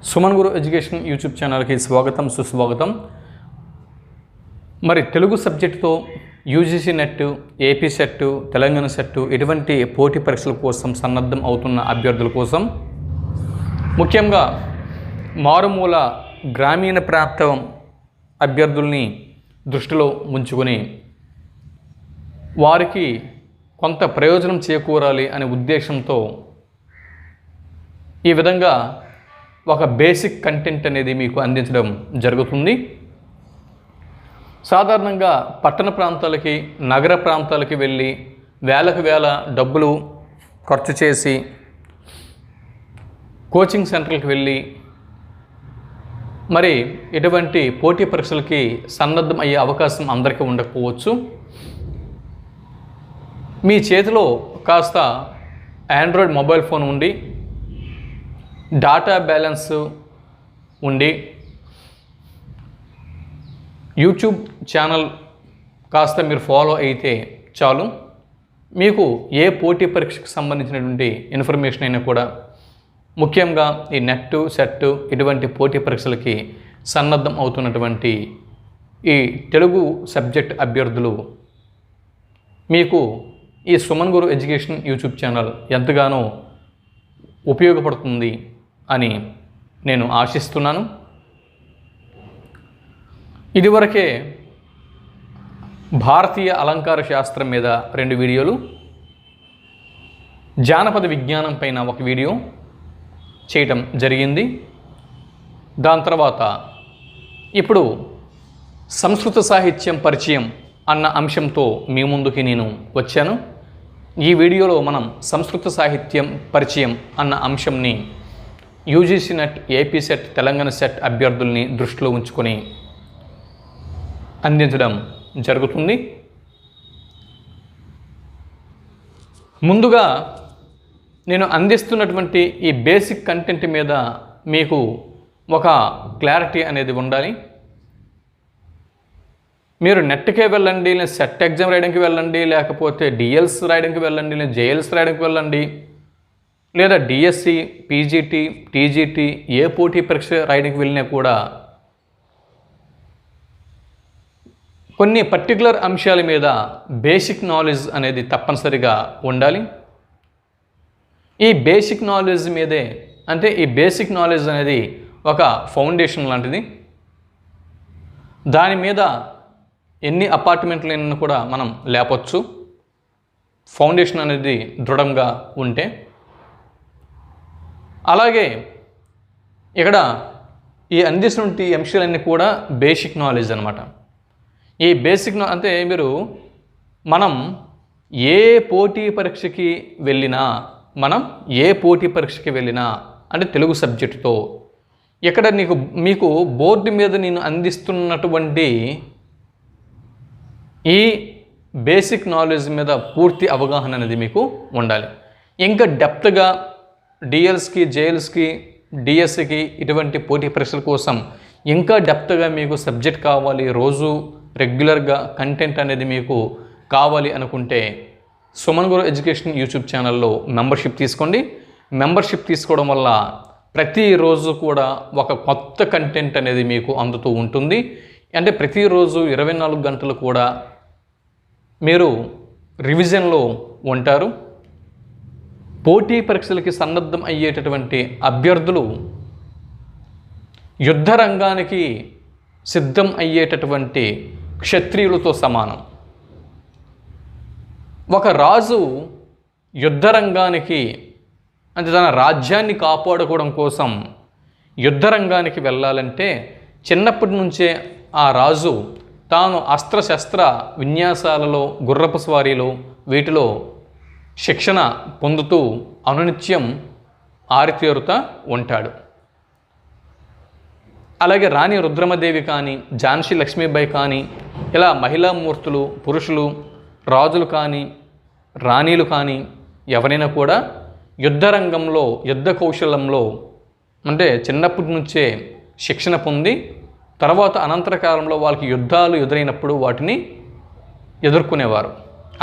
సుమన్ గురు education YouTube ఛానల్కి స్వాగతం సుస్వాగతం. మరి తెలుగు సబ్జెక్టుతో UGC NET, AP SET, Telangana SET ఇటువంటి పోటీ పరీక్షల కోసం సన్నద్ధం అవుతున్న అభ్యర్థుల కోసం, ముఖ్యంగా మారుమూల గ్రామీణ ప్రాంతం అభ్యర్థుల్ని దృష్టిలో ఉంచుకొని వారికి కొంత ప్రయోజనం చేకూరాలి అనే ఉద్దేశంతో ఈ విధంగా ఒక బేసిక్ కంటెంట్ అనేది మీకు అందించడం జరుగుతుంది. సాధారణంగా పట్టణ ప్రాంతాలకి, నగర ప్రాంతాలకి వెళ్ళి వేలకు వేల డబ్బులు ఖర్చు చేసి కోచింగ్ సెంటర్లకు వెళ్ళి మరి ఎటువంటి పోటీ పరీక్షలకి సన్నద్ధం అయ్యే అవకాశం అందరికీ ఉండకపోవచ్చు. మీ చేతిలో కాస్త ఆండ్రాయిడ్ మొబైల్ ఫోన్ ఉండి, డాటా బ్యాలెన్స్ ఉండి, యూట్యూబ్ ఛానల్ కాస్త మీరు ఫాలో అయితే చాలు. మీకు ఏ పోటీ పరీక్షకు సంబంధించినటువంటి ఇన్ఫర్మేషన్ అయినా కూడా, ముఖ్యంగా ఈ నెట్, సెట్ ఇటువంటి పోటీ పరీక్షలకి సన్నద్ధం అవుతున్నటువంటి ఈ తెలుగు సబ్జెక్ట్ అభ్యర్థులు మీకు ఈ సుమన్ గురు ఎడ్యుకేషన్ యూట్యూబ్ ఛానల్ ఎంతగానో ఉపయోగపడుతుంది అని నేను ఆశిస్తున్నాను. ఇదివరకే భారతీయ అలంకార శాస్త్రం మీద 2 వీడియోలు, జానపద విజ్ఞానం పైన ఒక వీడియో చేయటం జరిగింది. దాని తర్వాత ఇప్పుడు సంస్కృత సాహిత్యం పరిచయం అన్న అంశంతో మీ ముందుకి నేను వచ్చాను. ఈ వీడియోలో మనం సంస్కృత సాహిత్యం పరిచయం అన్న అంశంని UGC NET, AP SET, Telangana SET అభ్యర్థుల్ని దృష్టిలో ఉంచుకొని అందించడం జరుగుతుంది. ముందుగా నేను అందిస్తున్నటువంటి ఈ బేసిక్ కంటెంట్ మీద మీకు ఒక క్లారిటీ అనేది ఉండాలి. మీరు నెట్కే వెళ్ళండి, లేదా సెట్ ఎగ్జామ్ రాయడానికి వెళ్ళండి, లేకపోతే డిఎల్స్ రాయడానికి వెళ్ళండి, లేదా జేఎల్స్ రాయడానికి వెళ్ళండి, లేదా డిఎస్సి, పీజీటీ, టీజీటీ ఏ పోటీ పరీక్ష రాయడానికి వెళ్ళినా కూడా కొన్ని పర్టికులర్ అంశాల మీద బేసిక్ నాలెడ్జ్ అనేది తప్పనిసరిగా ఉండాలి. ఈ బేసిక్ నాలెడ్జ్ మీదే, అంటే ఈ బేసిక్ నాలెడ్జ్ అనేది ఒక ఫౌండేషన్ లాంటిది. దాని మీద ఎన్ని అపార్ట్మెంట్లైనా కూడా మనం లేపొచ్చు, ఫౌండేషన్ అనేది దృఢంగా ఉంటే. అలాగే ఇక్కడ ఈ అందిస్తున్న అంశాలన్నీ కూడా బేసిక్ నాలెడ్జ్ అనమాట. ఈ బేసిక్ అంటే మనం ఏ పోటీ పరీక్షకి వెళ్ళినా, అంటే తెలుగు సబ్జెక్టుతో ఇక్కడ మీకు బోర్డు మీద నేను అందిస్తున్నటువంటి ఈ బేసిక్ నాలెడ్జ్ మీద పూర్తి అవగాహన అనేది మీకు ఉండాలి. ఇంకా డెప్త్గా డిఎల్స్కి, జేఎల్స్కి, డిఎస్సికి ఇటువంటి పోటీ పరీక్షల కోసం ఇంకా డెప్త్గా మీకు సబ్జెక్ట్ కావాలి, రోజు రెగ్యులర్గా కంటెంట్ అనేది మీకు కావాలి అనుకుంటే సుమన్ గురు ఎడ్యుకేషన్ యూట్యూబ్ ఛానల్లో మెంబర్షిప్ తీసుకోండి. మెంబర్షిప్ తీసుకోవడం వల్ల ప్రతిరోజు కూడా ఒక కొత్త కంటెంట్ అనేది మీకు అందుతూ ఉంటుంది. అంటే ప్రతిరోజు 24 గంటలు కూడా మీరు రివిజన్లో ఉంటారు. పోటీ పరీక్షలకి సన్నద్ధం అయ్యేటటువంటి అభ్యర్థులు యుద్ధ రంగానికి సిద్ధం అయ్యేటటువంటి క్షత్రియులతో సమానం. ఒక రాజు యుద్ధ రంగానికి, అంటే తన రాజ్యాన్ని కాపాడుకోవడం కోసం యుద్ధ రంగానికి వెళ్ళాలంటే చిన్నప్పటి నుంచే ఆ రాజు తాను అస్త్రశస్త్ర విన్యాసాలలో, గుర్రపు స్వారీలో వీటిలో శిక్షణ పొందుతూ అనునిత్యం ఆరితేరుతా ఉంటాడు. అలాగే రాణి రుద్రమదేవి కానీ, ఝాన్సీ లక్ష్మీబాయి కానీ, ఇలా మహిళా మూర్తులు, పురుషులు, రాజులు కానీ, రాణీలు కానీ ఎవరైనా కూడా యుద్ధ రంగంలో, యుద్ధ కౌశలంలో అంటే చిన్నప్పటి నుంచే శిక్షణ పొంది తర్వాత అనంతర కాలంలో వాళ్ళకి యుద్ధాలు ఎదురైనప్పుడు వాటిని ఎదుర్కొనేవారు.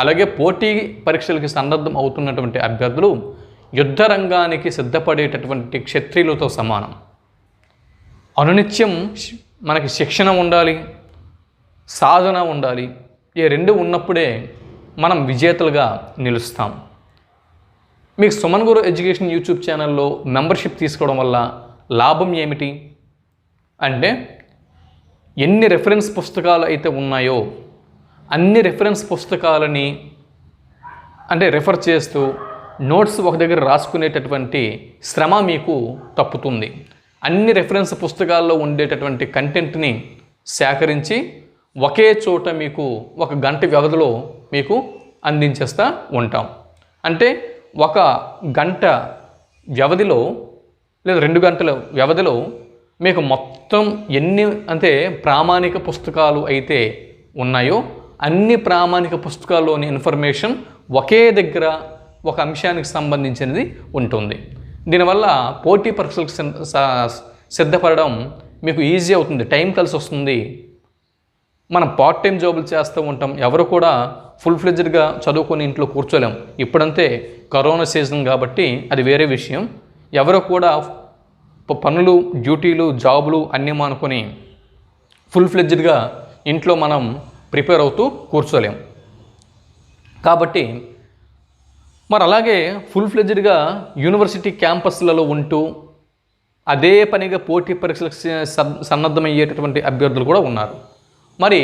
అలాగే పోటీ పరీక్షలకి సన్నద్ధం అవుతున్నటువంటి అభ్యర్థులు యుద్ధ రంగానికి సిద్ధపడేటటువంటి క్షత్రియులతో సమానం. అనునిత్యం మనకి శిక్షణ ఉండాలి, సాధన ఉండాలి. ఈ రెండు ఉన్నప్పుడే మనం విజేతలుగా నిలుస్తాం. మీకు సుమన్ గురు ఎడ్యుకేషన్ యూట్యూబ్ ఛానల్లో మెంబర్షిప్ తీసుకోవడం వల్ల లాభం ఏమిటి అంటే, ఎన్ని రెఫరెన్స్ పుస్తకాలు అయితే ఉన్నాయో అన్ని రెఫరెన్స్ పుస్తకాలని రెఫర్ చేస్తూ నోట్స్ ఒక దగ్గర రాసుకునేటటువంటి శ్రమ మీకు తప్పుతుంది. అన్ని రెఫరెన్స్ పుస్తకాల్లో ఉండేటటువంటి కంటెంట్ని సేకరించి ఒకే చోట మీకు 1 గంట వ్యవధిలో మీకు అందించేస్తూ ఉంటాం. అంటే 1 గంట వ్యవధిలో లేదా 2 గంటల వ్యవధిలో మీకు మొత్తం ఎన్ని ప్రామాణిక పుస్తకాలు అయితే ఉన్నాయో అన్ని ప్రామాణిక పుస్తకాల్లోని ఇన్ఫర్మేషన్ ఒకే దగ్గర ఒక అంశానికి సంబంధించినది ఉంటుంది. దీనివల్ల పోటీ పరీక్షలకు సిద్ధపడడం మీకు ఈజీ అవుతుంది, టైం కలిసి వస్తుంది. మనం పార్ట్ టైం జాబులు చేస్తూ ఉంటాం, ఎవరు కూడా ఫుల్ ఫ్లెడ్జ్డ్గా చదువుకొని ఇంట్లో కూర్చోలేం. ఇప్పుడంతే కరోనా సీజన్ కాబట్టి అది వేరే విషయం. ఎవరు కూడా పనులు, డ్యూటీలు, జాబులు అన్నీ మానుకొని ఫుల్ ఫ్లెడ్జ్డ్గా ఇంట్లో మనం ప్రిపేర్ అవుతూ కూర్చోలేం. కాబట్టి మరి అలాగే ఫుల్ ఫ్లెడ్జ్డ్గా యూనివర్సిటీ క్యాంపస్లలో ఉంటూ అదే పనిగా పోటీ పరీక్షలకు సన్నద్ధమయ్యేటటువంటి అభ్యర్థులు కూడా ఉన్నారు. మరి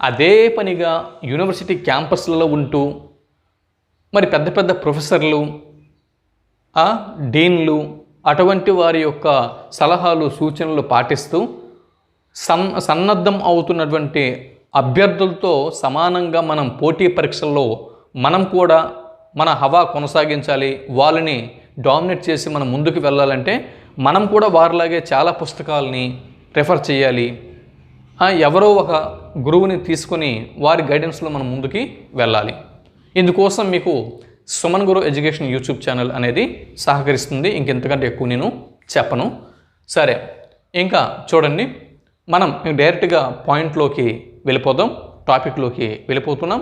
అదే పనిగా యూనివర్సిటీ క్యాంపస్లలో ఉంటూ మరి పెద్ద పెద్ద ప్రొఫెసర్లు, డీన్లు అటువంటి వారి యొక్క సలహాలు, సూచనలు పాటిస్తూ సన్నద్ధం అవుతున్నటువంటి అభ్యర్థులతో సమానంగా మనం పోటీ పరీక్షల్లో మనం కూడా మన హవా కొనసాగించాలి, వాళ్ళని డామినేట్ చేసి మనం ముందుకు వెళ్ళాలంటే మనం కూడా వారిలాగే చాలా పుస్తకాలని రెఫర్ చేయాలి. ఎవరో ఒక గురువుని తీసుకొని వారి గైడెన్స్లో మనం ముందుకి వెళ్ళాలి. ఇందుకోసం మీకు సుమన్ గురు ఎడ్యుకేషన్ యూట్యూబ్ ఛానల్ అనేది సహకరిస్తుంది. ఇంకెంతకంటే ఎక్కువ నేను చెప్పను. సరే, ఇంకా చూడండి, మనం డైరెక్ట్గా పాయింట్లోకి వెళ్ళిపోదాం, టాపిక్లోకి వెళ్ళిపోతున్నాం.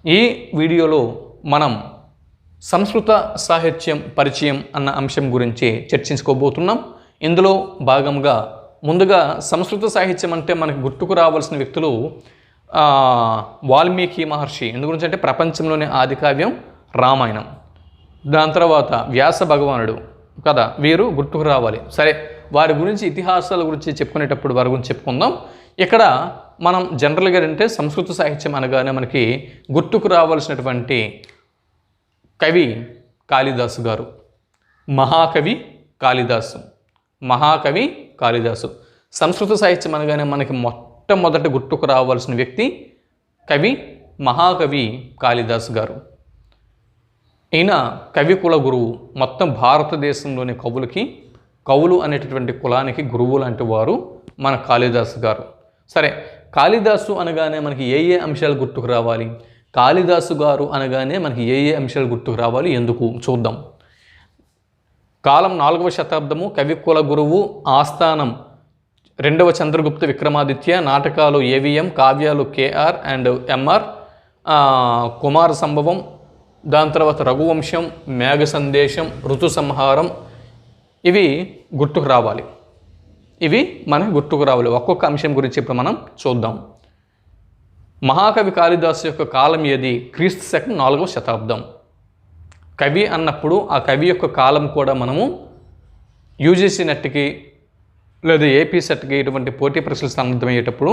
ఈ వీడియోలో మనం సంస్కృత సాహిత్యం పరిచయం అన్న అంశం గురించి చర్చించుకోబోతున్నాం. ఇందులో భాగంగా ముందుగా సంస్కృత సాహిత్యం అంటే మనకు గుర్తుకు రావాల్సిన వ్యక్తులు వాల్మీకి మహర్షి. ఎందుగురించి అంటే ప్రపంచంలోనే ఆది కావ్యం రామాయణం. దాని తర్వాత వ్యాస భగవానుడు కదా, వీరు గుర్తుకు రావాలి. సరే, వారి గురించి ఇతిహాసాల గురించి చెప్పుకునేటప్పుడు వారి గురించి చెప్పుకుందాం. ఇక్కడ మనం జనరల్గా అంటే సంస్కృత సాహిత్యం అనగానే మనకి గుర్తుకు రావాల్సినటువంటి కవి కాళిదాసు గారు. మహాకవి కాళిదాసు. సంస్కృత సాహిత్యం అనగానే మనకి మొట్టమొదటి గుర్తుకు రావాల్సిన వ్యక్తి మహాకవి కాళిదాసు గారు. ఈయన కవి కుల గురువు. మొత్తం భారతదేశంలోని కవులు అనేటటువంటి కులానికి గురువు లాంటి వారు మన కాళిదాసు గారు. సరే, కాళిదాసు అనగానే మనకి ఏ అంశాలు గుర్తుకు రావాలి, కాళిదాసు గారు అనగానే మనకి ఏ అంశాలు గుర్తుకు రావాలి, ఎందుకు చూద్దాం. కాలం 4వ శతాబ్దము, కవి కుల గురువు, ఆస్థానం 2వ చంద్రగుప్త విక్రమాదిత్య, నాటకాలు ఏవిఎం, కావ్యాలు కేఆర్ అండ్ ఎంఆర్, కుమార సంభవం, దాని తర్వాత రఘువంశం, మేఘ సందేశం, ఋతు సంహారం. ఇవి గుర్తుకు రావాలి. ఒక్కొక్క అంశం గురించి ఇప్పుడు మనం చూద్దాం. మహాకవి కాళిదాసు యొక్క కాలం ఏది? క్రీస్తు శకం 4వ శతాబ్దం. కవి అన్నప్పుడు ఆ కవి యొక్క కాలం కూడా మనము యూజీసీ నెట్కి లేదా ఏపీ సెట్కి ఇటువంటి పోటీ పరీక్షలు సన్నద్ధమయ్యేటప్పుడు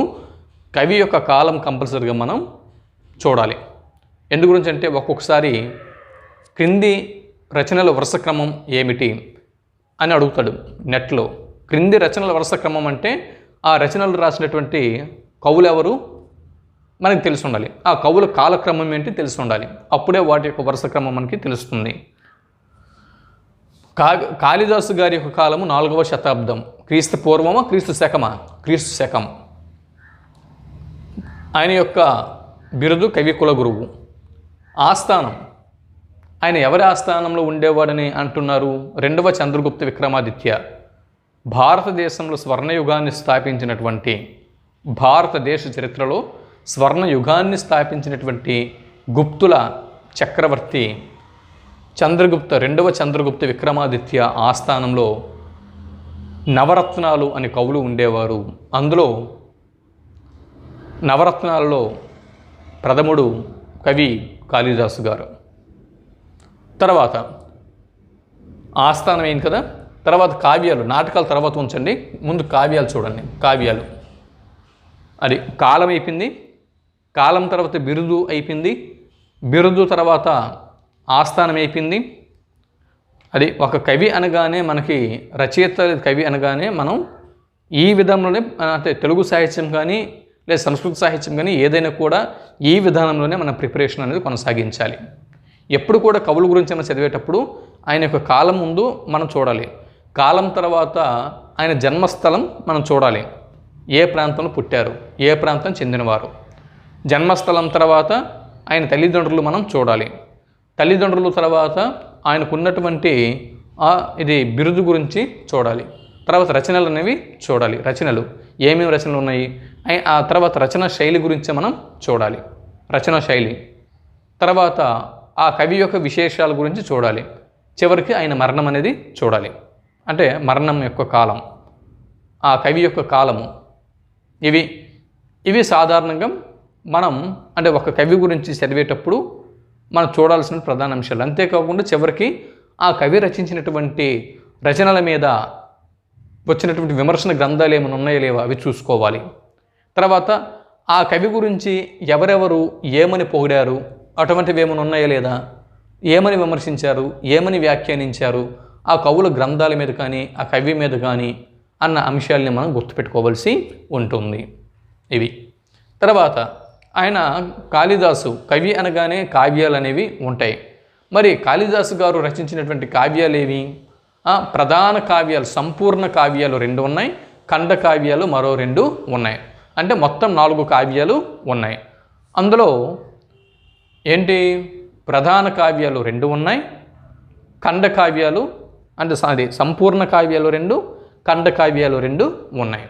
కవి యొక్క కాలం కంపల్సరీగా మనం చూడాలి. ఎందు గురించి అంటే ఒక్కొక్కసారి క్రింది రచనల వరుస క్రమం ఏమిటి అని అడుగుతాడు నెట్లో. క్రింది రచనల వరుస క్రమం అంటే ఆ రచనలు రాసినటువంటి కవులు ఎవరు మనకి తెలిసి ఉండాలి, ఆ కవుల కాలక్రమం ఏంటి తెలిసి ఉండాలి. అప్పుడే వాటి యొక్క వరుస క్రమం మనకి తెలుస్తుంది. కాళిదాసు గారి యొక్క కాలము 4వ శతాబ్దం. క్రీస్తు పూర్వమా క్రీస్తు శకమా? క్రీస్తు శకం. ఆయన యొక్క బిరుదు కవి కుల గురువు. ఆస్థానం, ఆయన ఎవరి ఆస్థానంలో ఉండేవాడని అంటున్నారు? 2వ చంద్రగుప్త విక్రమాదిత్య. భారతదేశంలో స్వర్ణయుగాన్ని స్థాపించినటువంటి, భారతదేశ చరిత్రలో స్వర్ణయుగాన్ని స్థాపించినటువంటి గుప్తుల చక్రవర్తి చంద్రగుప్త, 2వ చంద్రగుప్త విక్రమాదిత్య ఆస్థానంలో నవరత్నాలు అని కవులు ఉండేవారు. అందులో నవరత్నాలలో ప్రథముడు కవి కాళిదాసు గారు. తర్వాత ఆస్థానమైంది కదా. తర్వాత కావ్యాలు, నాటకాలు తర్వాత ఉంచండి, ముందు కావ్యాలు చూడండి. కావ్యాలు అది కాలం అయిపోయింది. కాలం తర్వాత బిరుదు అయిపోయింది. బిరుదు తర్వాత ఆస్థానం అయిపోయింది. అది ఒక కవి అనగానే మనకి రచయిత కవి అనగానే మనం ఈ విధంలోనే, అంటే తెలుగు సాహిత్యం కానీ లేదా సంస్కృత సాహిత్యం కానీ ఏదైనా కూడా ఈ విధానంలోనే మన ప్రిపరేషన్ అనేది కొనసాగించాలి. ఎప్పుడు కూడా కవుల గురించి మనం చదివేటప్పుడు ఆయన యొక్క కాలం ముందు మనం చూడాలి. కాలం తర్వాత ఆయన జన్మస్థలం మనం చూడాలి. ఏ ప్రాంతంలో పుట్టారు, ఏ ప్రాంతం చెందినవారు. జన్మస్థలం తర్వాత ఆయన తల్లిదండ్రులు మనం చూడాలి. తల్లిదండ్రుల తర్వాత ఆయనకున్నటువంటి ఇది బిరుదు గురించి చూడాలి. తర్వాత రచనలు అనేవి చూడాలి. రచనలు ఏమేమి రచనలు ఉన్నాయి, ఆ తర్వాత రచన శైలి గురించి మనం చూడాలి. రచన శైలి తర్వాత ఆ కవి యొక్క విశేషాల గురించి చూడాలి. చివరికి ఆయన మరణం అనేది చూడాలి. అంటే మరణం యొక్క కాలం, ఆ కవి యొక్క కాలము. ఇవి సాధారణంగా మనం అంటే ఒక కవి గురించి చదివేటప్పుడు మనం చూడాల్సిన ప్రధాన అంశాలు. అంతేకాకుండా చివరికి ఆ కవి రచించినటువంటి రచనల మీద వచ్చినటువంటి విమర్శన గ్రంథాలు ఏమైనా ఉన్నాయో లేవో అవి చూసుకోవాలి. తర్వాత ఆ కవి గురించి ఎవరెవరు ఏమని పొగిడారు, అటువంటివి ఏమైనా ఉన్నాయో లేదా, ఏమని విమర్శించారు, ఏమని వ్యాఖ్యానించారు, ఆ కవుల గ్రంథాల మీద కానీ ఆ కవి మీద కానీ అన్న అంశాలని మనం గుర్తుపెట్టుకోవాల్సి ఉంటుంది. ఇవి తర్వాత ఆయన కాళిదాసు కవి అనగానే కావ్యాలు అనేవి ఉంటాయి. మరి కాళిదాసు గారు రచించినటువంటి కావ్యాలు ఏవి? ప్రధాన కావ్యాలు, సంపూర్ణ కావ్యాలు 2 ఉన్నాయి, ఖండ కావ్యాలు మరో 2 ఉన్నాయి. అంటే మొత్తం 4 కావ్యాలు ఉన్నాయి. అందులో ఏంటి, ప్రధాన కావ్యాలు 2 ఉన్నాయి, ఖండ కావ్యాలు అంటే సంపూర్ణ కావ్యాలు 2, ఖండ కావ్యాలు 2 ఉన్నాయి.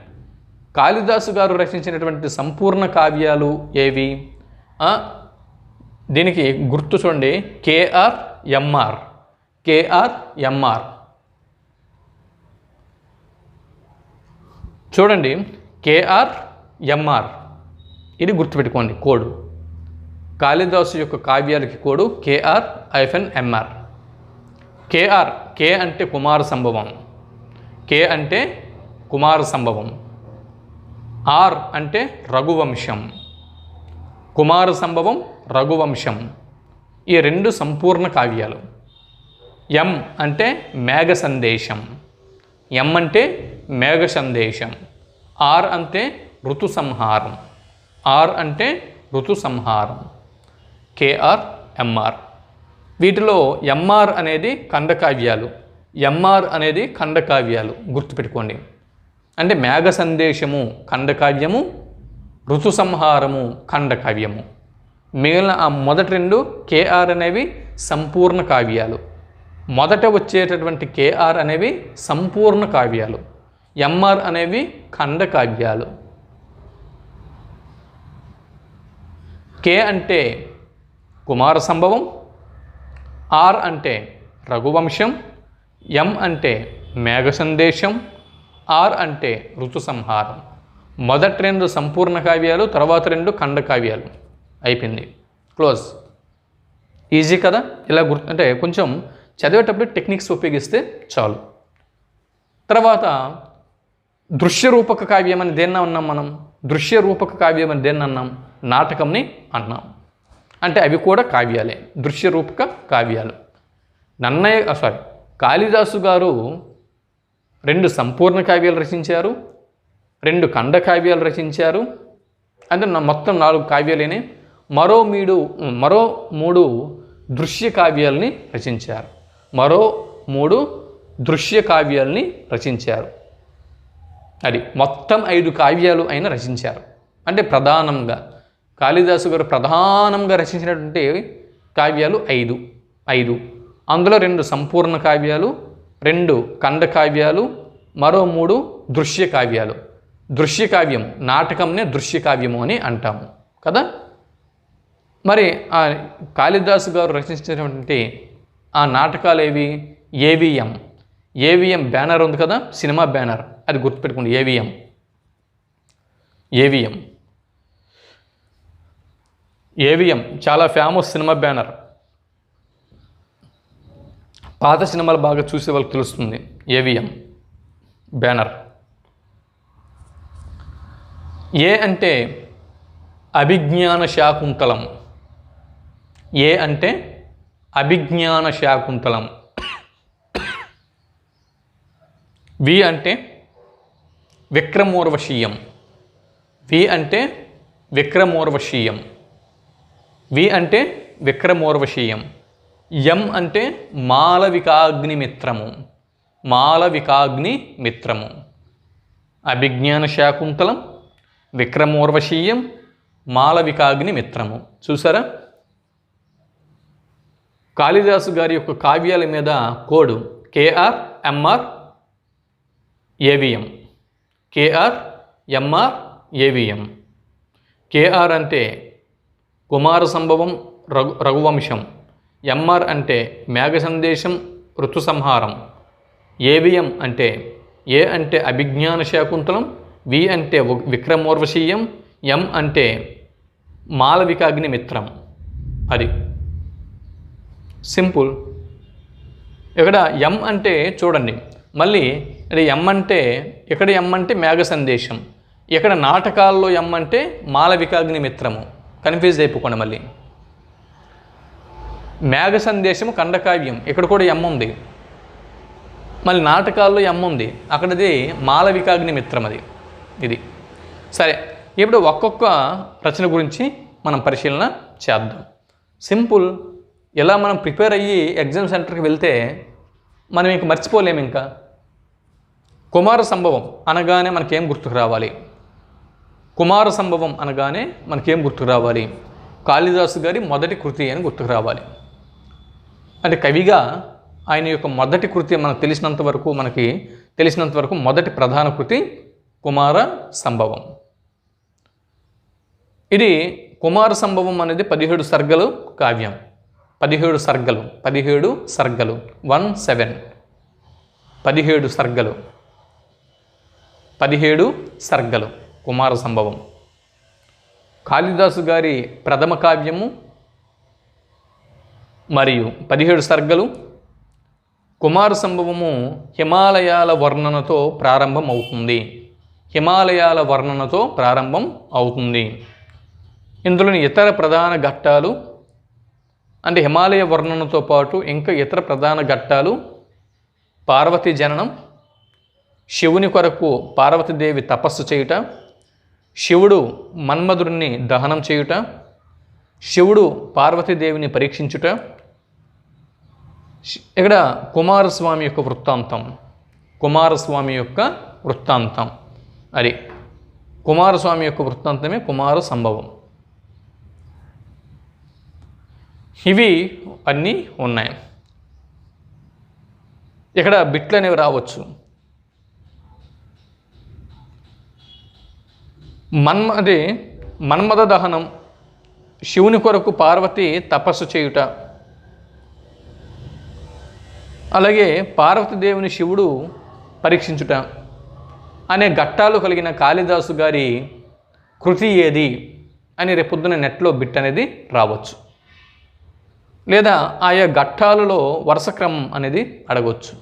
కాళిదాసు గారు రచించినటువంటి సంపూర్ణ కావ్యాలు ఏవి? దీనికి గుర్తు చూడండి, కేఆర్ఎంఆర్. చూడండి, కేఆర్ఎంఆర్ ఇది గుర్తుపెట్టుకోండి కోడ్. కాళిదాసు యొక్క కావ్యాలకి కోడు KR-MR. కే అంటే కుమార సంభవం, ఆర్ అంటే రఘువంశం, కుమార సంభవం, రఘువంశం. ఈ 2 సంపూర్ణ కావ్యాలు. ఎం అంటే మేఘ సందేశం, ఆర్ అంటే ఋతు సంహారం, KR-MR. వీటిలో ఎంఆర్ అనేది ఖండకావ్యాలు, ఎంఆర్ అనేది ఖండకావ్యాలు గుర్తుపెట్టుకోండి. అంటే మేఘ సందేశము ఖండకావ్యము, ఋతు సంహారము ఖండకావ్యము. మిగిలిన ఆ మొదటి 2 KR అనేవి సంపూర్ణ కావ్యాలు. మొదట వచ్చేటటువంటి KR అనేవి సంపూర్ణ కావ్యాలు, ఎంఆర్ అనేవి ఖండకావ్యాలు. కే అంటే కుమార సంభవం, ఆర్ అంటే రఘువంశం, ఎం అంటే మేఘ సందేశం, ఆర్ అంటే ఋతు సంహారం. మొదటి 2 సంపూర్ణ కావ్యాలు, తర్వాత 2 ఖండ కావ్యాలు. అయిపోయింది, క్లోజ్. ఈజీ కదా. ఇలా అంటే కొంచెం చదివేటప్పుడు టెక్నిక్స్ ఉపయోగిస్తే చాలు. తర్వాత దృశ్య రూపక కావ్యం అని దేన్ని అన్నాం మనం? దృశ్య రూపక కావ్యం అని దేన్ని అన్నాం? నాటకంని అన్నాం. అంటే అవి కూడా కావ్యాలే, దృశ్య రూపక కావ్యాలు. కాళిదాసు గారు 2 సంపూర్ణ కావ్యాలు రచించారు, 2 ఖండ కావ్యాలు రచించారు. అంటే మొత్తం 4 కావ్యాలేనే. మరో 3 దృశ్య కావ్యాలని రచించారు. అది మొత్తం 5 కావ్యాలు ఆయన రచించారు. అంటే ప్రధానంగా కాళిదాసు గారు ప్రధానంగా రచించినటువంటి కావ్యాలు 5. అందులో 2 సంపూర్ణ కావ్యాలు, 2 ఖండ కావ్యాలు, మరో 3 దృశ్య కావ్యాలు. దృశ్య కావ్యము, నాటకంనే దృశ్య కావ్యము అని అంటాము కదా. మరి ఆ కాళిదాసు గారు రచించినటువంటి ఆ నాటకాలు ఏవి? ఏవిఎం బ్యానర్ ఉంది కదా, సినిమా బ్యానర్, అది గుర్తుపెట్టుకోండి. ఏవిఎం చాలా ఫేమస్ సినిమా బ్యానర్. పాత సినిమాలు బాగా చూసే వాళ్ళకి తెలుస్తుంది ఏవిఎం బ్యానర్. ఏ అంటే అభిజ్ఞాన శాకుంతలం. ఏ అంటే అభిజ్ఞాన శాకుంతలం. వి అంటే విక్రమోర్వశీయం. వి అంటే విక్రమోర్వశీయం. వి అంటే విక్రమోర్వశీయం. ఎం అంటే మాళవికాగ్నిమిత్రము. మాళవికాగ్నిమిత్రము. అభిజ్ఞాన శాకుంతలం, విక్రమోర్వశీయం, మాళవికాగ్నిమిత్రము. చూసారా? కాళిదాసు గారి యొక్క కావ్యాల మీద code KR MR AVM. KR MR AVM. KR అంటే కుమార సంభవం, రఘువంశం. ఎంఆర్ అంటే మేఘ సందేశం, ఋతు సంహారం. ఏవిఎం అంటే ఏ అంటే అభిజ్ఞాన శాకుంతలం, వి అంటే విక్రమోర్వశీయం, ఎం అంటే మాళవికాగ్నిమిత్రం. అది సింపుల్. ఇక్కడ ఎం అంటే చూడండి, మళ్ళీ ఇక్కడ ఎం అంటే, ఇక్కడ ఎం అంటే మేఘ సందేశం, ఇక్కడ నాటకాల్లో ఎం అంటే మాళవికాగ్నిమిత్రము. కన్ఫ్యూజ్ అయిపోకుండా మళ్ళీ మేఘ సందేశము ఖండకావ్యం, ఇక్కడ కూడా ఎం ఉంది. మళ్ళీ నాటకాల్లో ఎం ఉంది, అక్కడది మాళవికాగ్నిమిత్రం. ఇది సరే. ఇప్పుడు ఒక్కొక్క రచన గురించి మనం పరిశీలన చేద్దాం. సింపుల్. ఇలా మనం ప్రిపేర్ అయ్యి ఎగ్జామ్ సెంటర్కి వెళ్తే మనం ఇంక మర్చిపోలేము. ఇంకా కుమార సంభవం అనగానే మనకేం గుర్తుకు రావాలి? కుమార సంభవం అనగానే మనకేం గుర్తుకు రావాలి? కాళిదాసు గారి మొదటి కృతి అని గుర్తుకు రావాలి. అంటే కవిగా ఆయన యొక్క మొదటి కృతి మనకు తెలిసినంత వరకు మొదటి ప్రధాన కృతి కుమార సంభవం. ఇది కుమార సంభవం అనేది 17 సర్గలు కావ్యం. 17 సర్గలు 17 సర్గలు కుమార సంభవం. కాళిదాసు గారి ప్రథమ కావ్యము మరియు 17 సర్గలు. కుమార సంభవము హిమాలయాల వర్ణనతో ప్రారంభం అవుతుంది. ఇందులోని ఇతర ప్రధాన ఘట్టాలు అంటే హిమాలయ వర్ణనతో పాటు ఇంకా ఇతర ప్రధాన ఘట్టాలు పార్వతీ జననం, శివుని కొరకు పార్వతీదేవి తపస్సు చేయుట, శివుడు మన్మధుడిని దహనం చేయుట, శివుడు పార్వతీదేవిని పరీక్షించుట, ఇక్కడ కుమారస్వామి యొక్క వృత్తాంతం. అది కుమారస్వామి యొక్క వృత్తాంతమే కుమార సంభవం. ఇవి అన్నీ ఉన్నాయి. ఇక్కడ బిట్లు అనేవి రావచ్చు. మన్మథ దహనం, శివుని కొరకు పార్వతి తపస్సు చేయుట, అలాగే పార్వతీదేవిని శివుడు పరీక్షించుట అనే ఘట్టాలు కలిగిన కాళిదాసు గారి కృతి ఏది అని రేపొద్దున నెట్లో బిట్ అనేది రావచ్చు. లేదా ఆయా ఘట్టాలలో వరుస క్రమం అనేది అడగవచ్చు.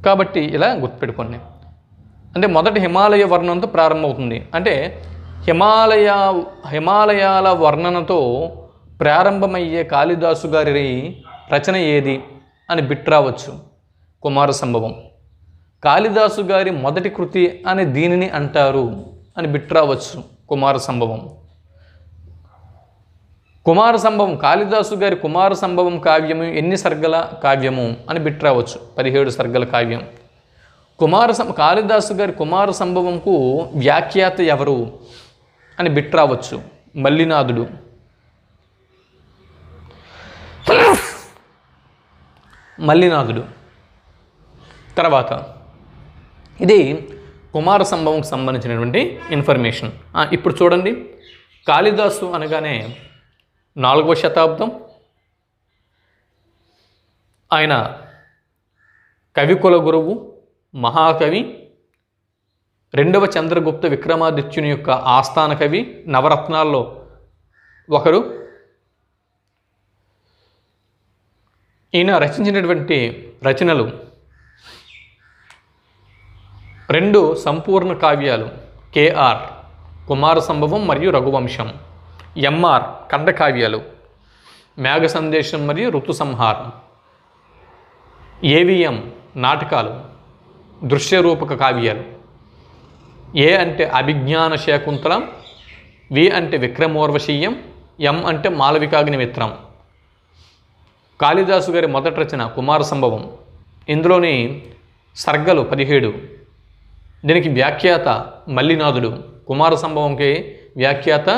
కాబట్టి ఇలా గుర్తుపెట్టుకోండి. అంటే మొదటి హిమాలయ వర్ణనతో ప్రారంభమవుతుంది. అంటే హిమాలయాల వర్ణనతో ప్రారంభమయ్యే కాళిదాసు గారి రచన ఏది అని బిట్ రావచ్చు. కుమార సంభవం. కాళిదాసు గారి మొదటి కృతి అని దీనిని అంటారు అని బిట్ రావచ్చు. కుమార సంభవం. కాళిదాసు గారి కుమార సంభవం కావ్యము ఎన్ని సర్గల కావ్యము అని బిట్ రావచ్చు. 17 సర్గల కావ్యం. కాళిదాసు గారి కుమార సంభవంకు వ్యాఖ్యాత ఎవరు అని బిట్ రావచ్చు. మల్లినాథుడు. తర్వాత ఇది కుమార సంభవంకి సంబంధించినటువంటి ఇన్ఫర్మేషన్. ఇప్పుడు చూడండి, కాళిదాసు అనగానే 4వ శతాబ్దం. ఆయన కవికుల గురువు, మహాకవి, రెండవ చంద్రగుప్త విక్రమాదిత్యుని యొక్క ఆస్థాన కవి, నవరత్నాల్లో ఒకరు. ఈయన రచించినటువంటి రచనలు 2 సంపూర్ణ కావ్యాలు, కేఆర్ కుమార సంభవం మరియు రఘువంశం, ఎంఆర్ ఖండకావ్యాలు, మేఘ సందేశం మరియు ఋతు సంహారం, ఏవిఎం నాటకాలు, దృశ్యరూపక కావ్యాలు. ఏ అంటే అభిజ్ఞాన శాకుంతలం, వి అంటే విక్రమోర్వశీయం, ఎం అంటే మాలవికాగ్నిమిత్రం. కాళిదాసు గారి మొదటి రచన కుమార సంభవం. ఇందులోని సర్గలు 17. దీనికి వ్యాఖ్యాత మల్లినాథుడు. కుమార సంభవంకి వ్యాఖ్యాత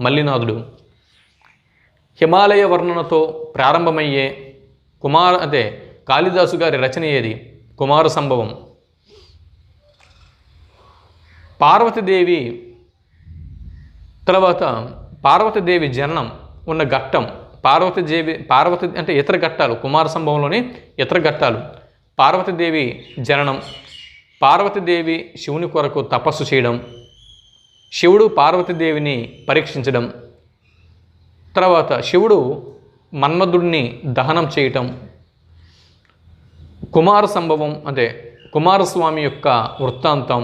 మల్లినాథుడు. హిమాలయ వర్ణనతో ప్రారంభమయ్యే కాళిదాసు గారి రచన ఏది? కుమార సంభవం. పార్వతీదేవి తర్వాత పార్వతీదేవి జననం ఉన్న ఘట్టం, పార్వతి అంటే ఇతర ఘట్టాలు, కుమార సంభవంలోని ఇతర ఘట్టాలు. పార్వతీదేవి జననం, పార్వతీదేవి శివుని కొరకు తపస్సు చేయడం, శివుడు పార్వతీదేవిని పరీక్షించడం, తర్వాత శివుడు మన్మధుడిని దహనం చేయటం. కుమార సంభవం అంటే కుమారస్వామి యొక్క వృత్తాంతం.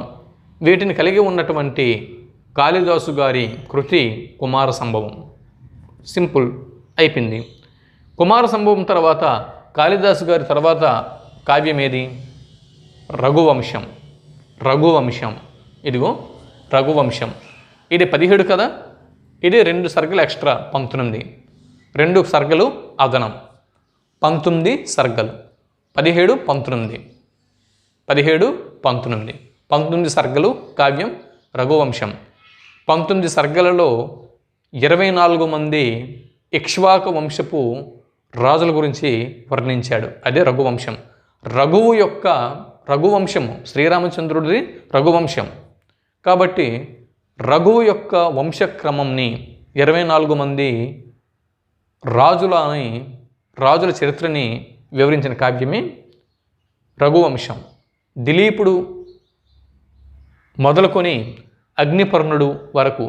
వీటిని కలిగి ఉన్నటువంటి కాళిదాసు గారి కృతి కుమార సంభవం. సింపుల్, అయిపోయింది. కుమార సంభవం తర్వాత కాళిదాసు గారి తర్వాత కావ్యం ఏది? రఘువంశం. రఘువంశం, ఇదిగో రఘువంశం. ఇది 17 కదా, ఇది 2 సర్గలు ఎక్స్ట్రా, 19. 2 సర్గలు అదనం, 19 సర్గలు. 17, 19, 17, 19, 19 సర్గలు కావ్యం రఘువంశం. 19 సర్గలలో 24 మంది ఇక్ష్వాక వంశపు రాజుల గురించి వర్ణించాడు. అదే రఘువంశం. రఘువంశము శ్రీరామచంద్రుడిది రఘువంశం. కాబట్టి రఘువు యొక్క వంశక్రమంని 24 మంది రాజుల చరిత్రని వివరించిన కావ్యమే రఘువంశం. దిలీపుడు మొదలుకొని అగ్నిపర్ణుడు వరకు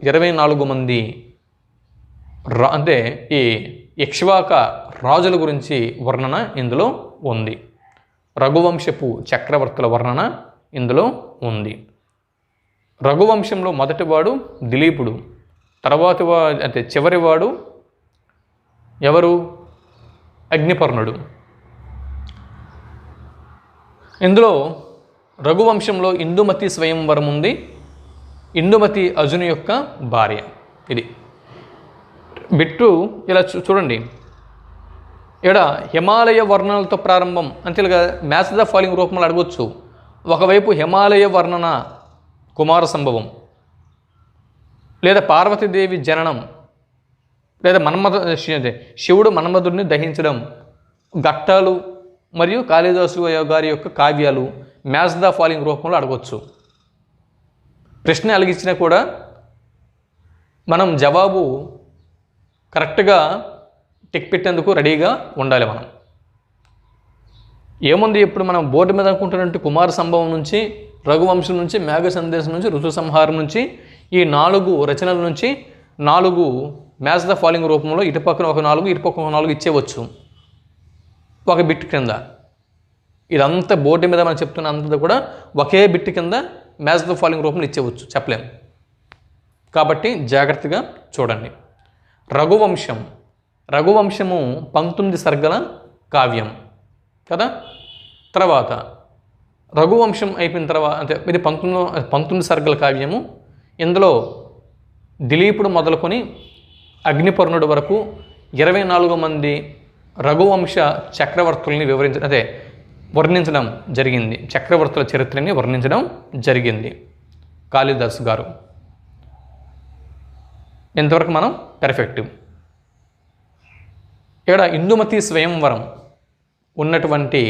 24 మంది అంటే ఈ ఇక్ష్వాక రాజుల గురించి వర్ణన ఇందులో ఉంది. రఘువంశపు చక్రవర్తుల వర్ణన ఇందులో ఉంది. రఘువంశంలో మొదటివాడు దిలీపుడు, తర్వాతి చివరివాడు ఎవరు? అగ్నిపర్ణుడు. ఇందులో రఘువంశంలో ఇందుమతి స్వయంవరం ఉంది. ఇందుమతి అర్జును యొక్క భార్య. ఇది బిట్టు ఇలా చూడండి. ఇక్కడ హిమాలయ వర్ణనలతో ప్రారంభం అంటే ఇలాగా మ్యాచ్ ద ఫాలోయింగ్ రూపంలో అడగొచ్చు. ఒకవైపు హిమాలయ వర్ణన కుమార సంభవం, లేదా పార్వతీదేవి జననం, లేదా శివుడు మన్మధుడిని దహించడం, ఘట్టాలు మరియు కాళిదాసు గారి యొక్క కావ్యాలు మ్యాచ్ ద ఫాలోయింగ్ రూపంలో అడగొచ్చు. ప్రశ్న అలిగించినా కూడా మనం జవాబు కరెక్ట్గా టిక్ పెట్టేందుకు రెడీగా ఉండాలి. మనం ఏముంది, ఇప్పుడు మనం బోర్డు మీద అనుకుంటున్నట్టు కుమార సంభవం నుంచి, రఘువంశం నుంచి, మేఘ సందేశం నుంచి, ఋతు సంహారం నుంచి, ఈ 4 రచనల నుంచి 4 మ్యాచ్ ద ఫాలోయింగ్ రూపంలో ఇటుపక్కన ఒక 4, ఇటుపక్కన ఒక 4 ఇచ్చేవచ్చు ఒక బిట్ కింద. ఇదంతా బోర్డు మీద మనం చెప్తున్న అంతా కూడా ఒకే బిట్ కింద మ్యాచ్ ద ఫాలోయింగ్ రూపంలో ఇచ్చేవచ్చు, చెప్పలేము. కాబట్టి జాగ్రత్తగా చూడండి. రఘువంశము 19 సర్గల కావ్యం కదా. తర్వాత రఘువంశం అయిపోయిన తర్వాత అంటే ఇది 19 సర్గల కావ్యము. ఇందులో దిలీపుడు మొదలుకొని అగ్నిపర్ణుడు వరకు 24 మంది రఘువంశ చక్రవర్తుల్ని వర్ణించడం జరిగింది. చక్రవర్తుల చరిత్రని వర్ణించడం జరిగింది కాళిదాసు గారు. ఇంతవరకు మనం పెర్ఫెక్ట్. ఇక్కడ ఇందుమతి స్వయంవరం ఉన్నటువంటి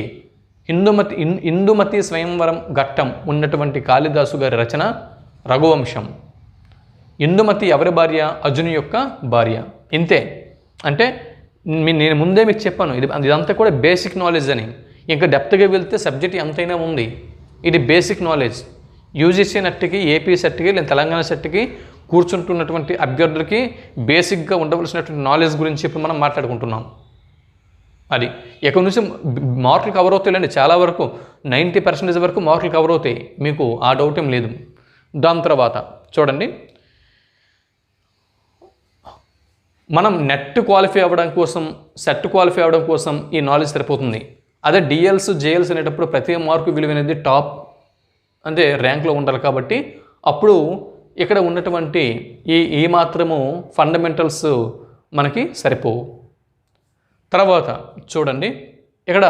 ఇందుమతి స్వయంవరం ఘట్టం ఉన్నటువంటి కాళిదాసు గారి రచన రఘువంశం. ఇందుమతి ఎవరి భార్య? అర్జును యొక్క భార్య. ఇంతే. అంటే నేను ముందే మీకు చెప్పాను, ఇదంతా కూడా బేసిక్ నాలెడ్జ్ అని. ఇంకా డెప్త్గా వెళ్తే సబ్జెక్ట్ ఎంతైనా ఉంది. ఇది బేసిక్ నాలెడ్జ్. యూజీసీ నెట్కి, ఏపీ సెట్కి, లేదా తెలంగాణ సెట్కి కూర్చుంటున్నటువంటి అభ్యర్థులకి బేసిక్గా ఉండవలసినటువంటి నాలెడ్జ్ గురించి ఇప్పుడు మనం మాట్లాడుకుంటున్నాం. అది ఎక్కడి నుంచి మార్కులు కవర్ అవుతాయండి. చాలా వరకు 90% వరకు మార్కులు కవర్ అవుతాయి, మీకు ఆ డౌట్ ఏం లేదు. దాని తర్వాత చూడండి, మనం నెట్ క్వాలిఫై అవ్వడం కోసం, సెట్ క్వాలిఫై అవ్వడం కోసం ఈ నాలెడ్జ్ సరిపోతుంది. అదే డిఎల్స్, జేఎల్స్ అనేటప్పుడు ప్రతి మార్కు విలువ అనేది టాప్ అంటే ర్యాంక్లో ఉండాలి. కాబట్టి అప్పుడు ఇక్కడ ఉన్నటువంటి ఈ మాత్రము ఫండమెంటల్స్ మనకి సరిపోవు. తర్వాత చూడండి, ఇక్కడ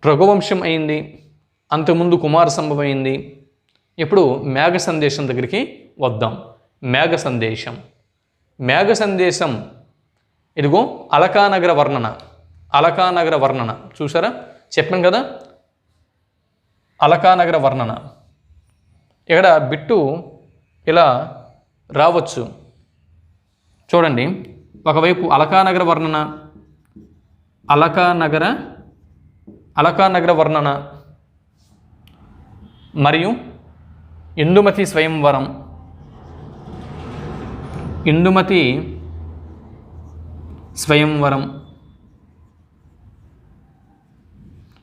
రఘువంశం అయింది, అంతకుముందు కుమార సంభవం అయింది. ఇప్పుడు మేఘ సందేశం దగ్గరికి వద్దాం. మేఘ సందేశం, మేఘ సందేశం ఇదిగో అలకానగర వర్ణన. అలకానగర వర్ణన చూసారా, చెప్పాను కదా, అలకానగర వర్ణన. ఇక్కడ బిట్టు ఇలా రావచ్చు చూడండి. ఒకవైపు అలకానగర వర్ణన, అలకానగర వర్ణన మరియు ఇందుమతి స్వయంవరం, ఇందుమతి స్వయంవరం,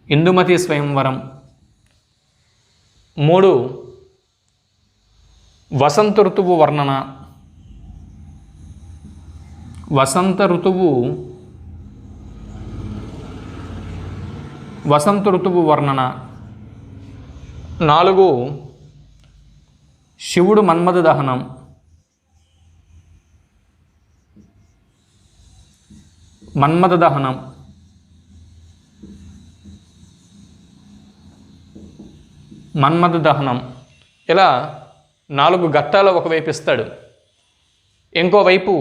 ఇందుమతి స్వయంవరం. 3 వసంత ఋతువు వర్ణన, వసంత ఋతువు వర్ణన. 4 శివుడు మన్మథ దహనం, మన్మథ దహనం. 4 ఇలా 4 ఘట్టాలు ఒకవైపు ఇస్తాడు, ఇంకోవైపు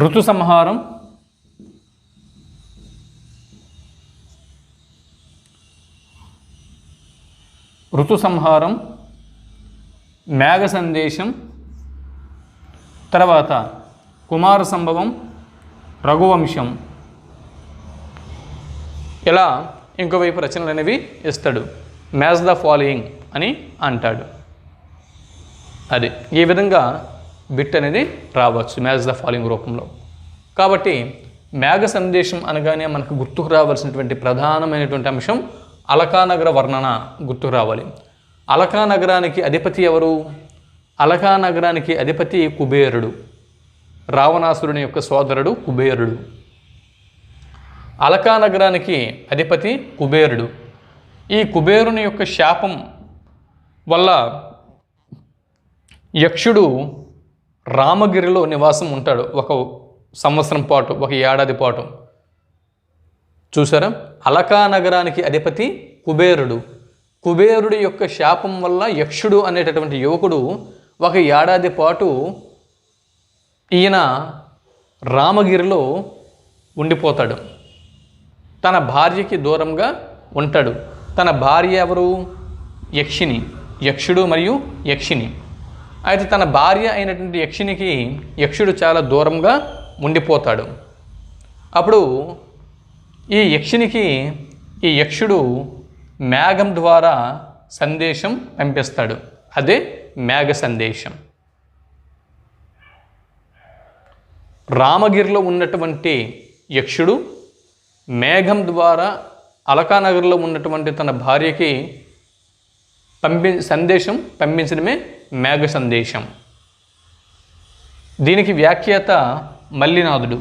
ఋతు సంహారం, మేఘ సందేశం, తర్వాత కుమార సంభవం, రఘువంశం. ఇలా ఇంకోవైపు రచనలు అనేవి ఇస్తాడు. మ్యాచ్ ద ఫాలోయింగ్ అని అంటాడు. అది ఈ విధంగా బిట్ అనేది రావచ్చు మ్యాచ్ ద ఫాలోయింగ్ రూపంలో. కాబట్టి మేఘ సందేశం అనగానే మనకు గుర్తుకు రావాల్సినటువంటి ప్రధానమైనటువంటి అంశం అలకానగర వర్ణన గుర్తుకు రావాలి. అలకానగరానికి అధిపతి ఎవరు? అలకానగరానికి అధిపతి కుబేరుడు, రావణాసురుని యొక్క సోదరుడు కుబేరుడు. అలకానగరానికి అధిపతి కుబేరుడు. ఈ కుబేరుని యొక్క శాపం వల్ల యక్షుడు రామగిరిలో నివాసం ఉంటాడు 1 సంవత్సరం పాటు, 1 ఏడాది పాటు. చూసారా, అలకానగరానికి అధిపతి కుబేరుడు. కుబేరుడి యొక్క శాపం వల్ల యక్షుడు అనేటటువంటి యువకుడు 1 ఏడాది పాటు ఈయన రామగిరిలో ఉండిపోతాడు. తన భార్యకి దూరంగా ఉంటాడు. తన భార్య ఎవరు? యక్షిని, యక్షుడు మరియు యక్షిని. అయితే తన భార్య అయినటువంటి యక్షినికి యక్షుడు చాలా దూరంగా ఉండిపోతాడు. అప్పుడు ఈ యక్షినికి ఈ యక్షుడు మేఘం ద్వారా సందేశం పంపిస్తాడు. అదే మేఘ సందేశం. రామగిరిలో ఉన్నటువంటి యక్షుడు మేఘం ద్వారా అలకానగర్లో ఉన్నటువంటి తన భార్యకి సందేశం పంపించడమే మేఘ సందేశం. దీనికి వ్యాఖ్యాత మల్లినాథుడు.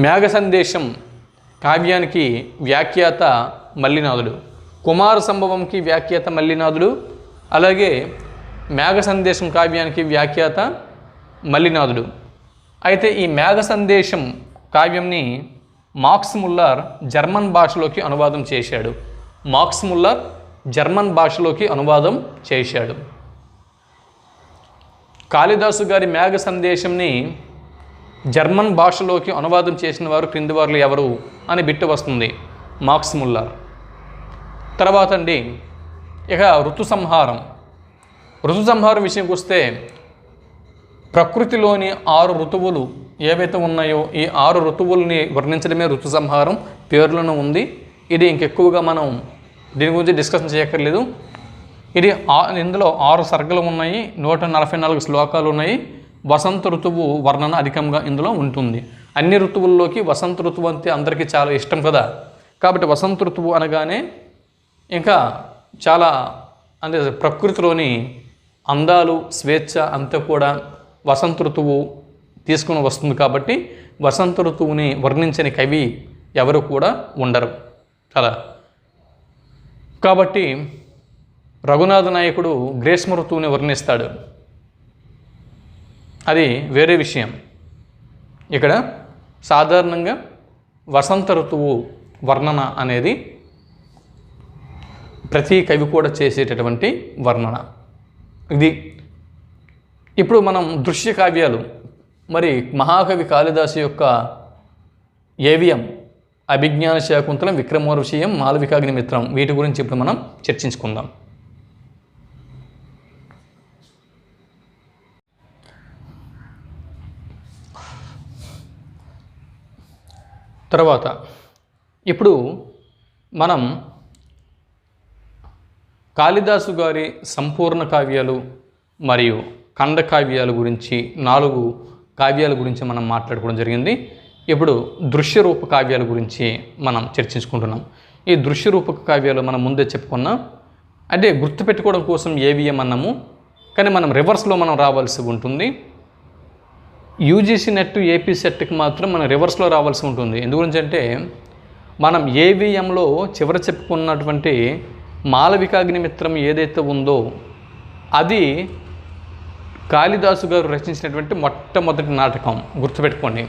మేఘ సందేశం కావ్యానికి వ్యాఖ్యాత మల్లినాథుడు, కుమార సంభవంకి వ్యాఖ్యాత మల్లినాథుడు, అలాగే మేఘ సందేశం కావ్యానికి వ్యాఖ్యాత మల్లినాథుడు. అయితే ఈ మేఘ సందేశం కావ్యంని మాక్స్ ముల్లర్ జర్మన్ భాషలోకి అనువాదం చేశాడు. మాక్స్ ముల్లర్ జర్మన్ భాషలోకి అనువాదం చేశాడు. కాళిదాసు గారి మేఘ సందేశంని జర్మన్ భాషలోకి అనువాదం చేసిన వారు క్రింది వారు ఎవరు అని బిట్టు వస్తుంది. Max Muller. తర్వాత అండి ఇక ఋతు సంహారం. ఋతు సంహారం విషయంకి వస్తే ప్రకృతిలోని 6 ఋతువులు ఏవైతే ఉన్నాయో ఈ 6 ఋతువుల్ని వర్ణించడమే ఋతు సంహారం పేర్లను ఉంది. ఇది ఇంకెక్కువగా మనం దీని గురించి డిస్కషన్ చేయక్కర్లేదు. ఇది ఇందులో 6 సర్గలు ఉన్నాయి, 144 శ్లోకాలు ఉన్నాయి. వసంత ఋతువు వర్ణన అధికంగా ఇందులో ఉంటుంది. అన్ని ఋతువుల్లోకి వసంత ఋతువు అంటే అందరికీ చాలా ఇష్టం కదా, కాబట్టి వసంత ఋతువు అనగానే ఇంకా చాలా అంటే ప్రకృతిలోని అందాలు స్వేచ్ఛ అంతా కూడా వసంత ఋతువు తీసుకుని వస్తుంది. కాబట్టి వసంత ఋతువుని వర్ణించని కవి ఎవరు కూడా ఉండరు కదా. కాబట్టి రఘునాథ నాయకుడు గ్రీష్మ ఋతువుని వర్ణిస్తాడు, అది వేరే విషయం. ఇక్కడ సాధారణంగా వసంత ఋతువు వర్ణన అనేది ప్రతి కవి కూడా చేసేటటువంటి వర్ణన ఇది. ఇప్పుడు మనం దృశ్య కావ్యాలు, మరి మహాకవి కాళిదాసు యొక్క ఏవిఎం, అభిజ్ఞాన శాకుంతలం, విక్రమోర్వశీయం, మాళవికాగ్నిమిత్రం, వీటి గురించి ఇప్పుడు మనం చర్చించుకుందాం. తర్వాత ఇప్పుడు మనం కాళిదాసు గారి సంపూర్ణ కావ్యాలు మరియు ఖండ కావ్యాల గురించి 4 కావ్యాల గురించి మనం మాట్లాడుకోవడం జరిగింది. ఇప్పుడు దృశ్య రూప కావ్యాల గురించి మనం చర్చించుకుంటున్నాం. ఈ దృశ్య రూపక కావ్యాలు మనం ముందే చెప్పుకున్నాం, అంటే గుర్తుపెట్టుకోవడం కోసం ఏవిఎం అన్నాము, కానీ మనం రివర్స్లో మనం రావాల్సి ఉంటుంది. యూజీసీ నెట్ ఏపీ సెట్కి మాత్రం మనం రివర్స్లో రావాల్సి ఉంటుంది. ఎందుగురించి అంటే మనం ఏవిఎంలో చివర చెప్పుకున్నటువంటి మాళవికాగ్నిమిత్రం ఏదైతే ఉందో అది కాళిదాసు గారు రచించినటువంటి మొట్టమొదటి నాటకం, గుర్తుపెట్టుకోండి.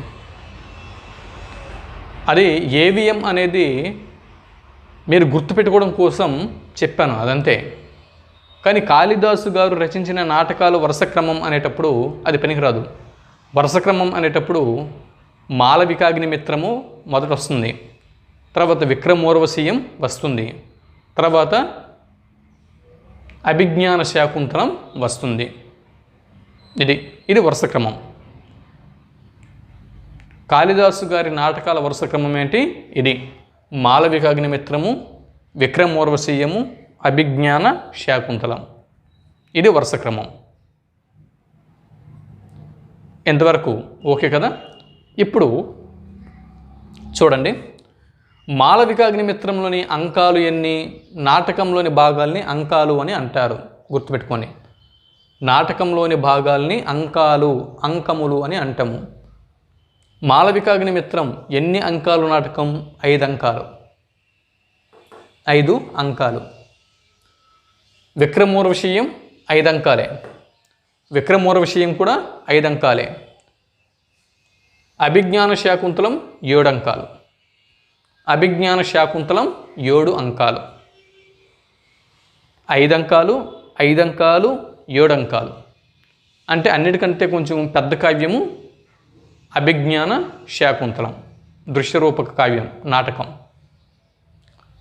అది ఏవిఎం అనేది మీరు గుర్తుపెట్టుకోవడం కోసం చెప్పాను, అదంతే. కానీ కాళిదాసు గారు రచించిన నాటకాలు వరుస క్రమం అనేటప్పుడు అది పనికిరాదు. వరుస క్రమం అనేటప్పుడు మాళవికాగ్నిమిత్రము మొదట వస్తుంది, తర్వాత విక్రమోర్వశీయం వస్తుంది, తర్వాత అభిజ్ఞాన శాకుంతలం వస్తుంది. ఇది వరుస క్రమం. కాళిదాసు గారి నాటకాల వరుస క్రమం ఏంటి? ఇది మాళవికాగ్నిమిత్రము, విక్రమోర్వశీయము, అభిజ్ఞాన శాకుంతలం, ఇది వరుస క్రమం. ఎంతవరకు ఓకే కదా? ఇప్పుడు చూడండి, మాళవికాగ్నిమిత్రంలోని అంకాలు ఎన్ని, నాటకంలోని భాగాల్ని అంకాలు అని అంటారు, గుర్తుపెట్టుకోండి. నాటకంలోని భాగాల్ని అంకాలు, అంకములు అని అంటాము. మాళవికాగ్నిమిత్రం ఎన్ని అంకాలు నాటకం? 5 అంకాలు, 5 అంకాలు. విక్రమోర్వశీయం 5 అంకాలే, విక్రమోర్వశీయం కూడా 5 అంకాలే. అభిజ్ఞాన శాకుంతలం 7 అంకాలు, అభిజ్ఞాన శాకుంతలం 7 అంకాలు. 5 అంకాలు, 5 అంకాలు, 7 అంకాలు అంటే అన్నిటికంటే కొంచెం పెద్ద కావ్యము అభిజ్ఞాన శాకుంతలం, దృశ్యరూపక కావ్యం, నాటకం.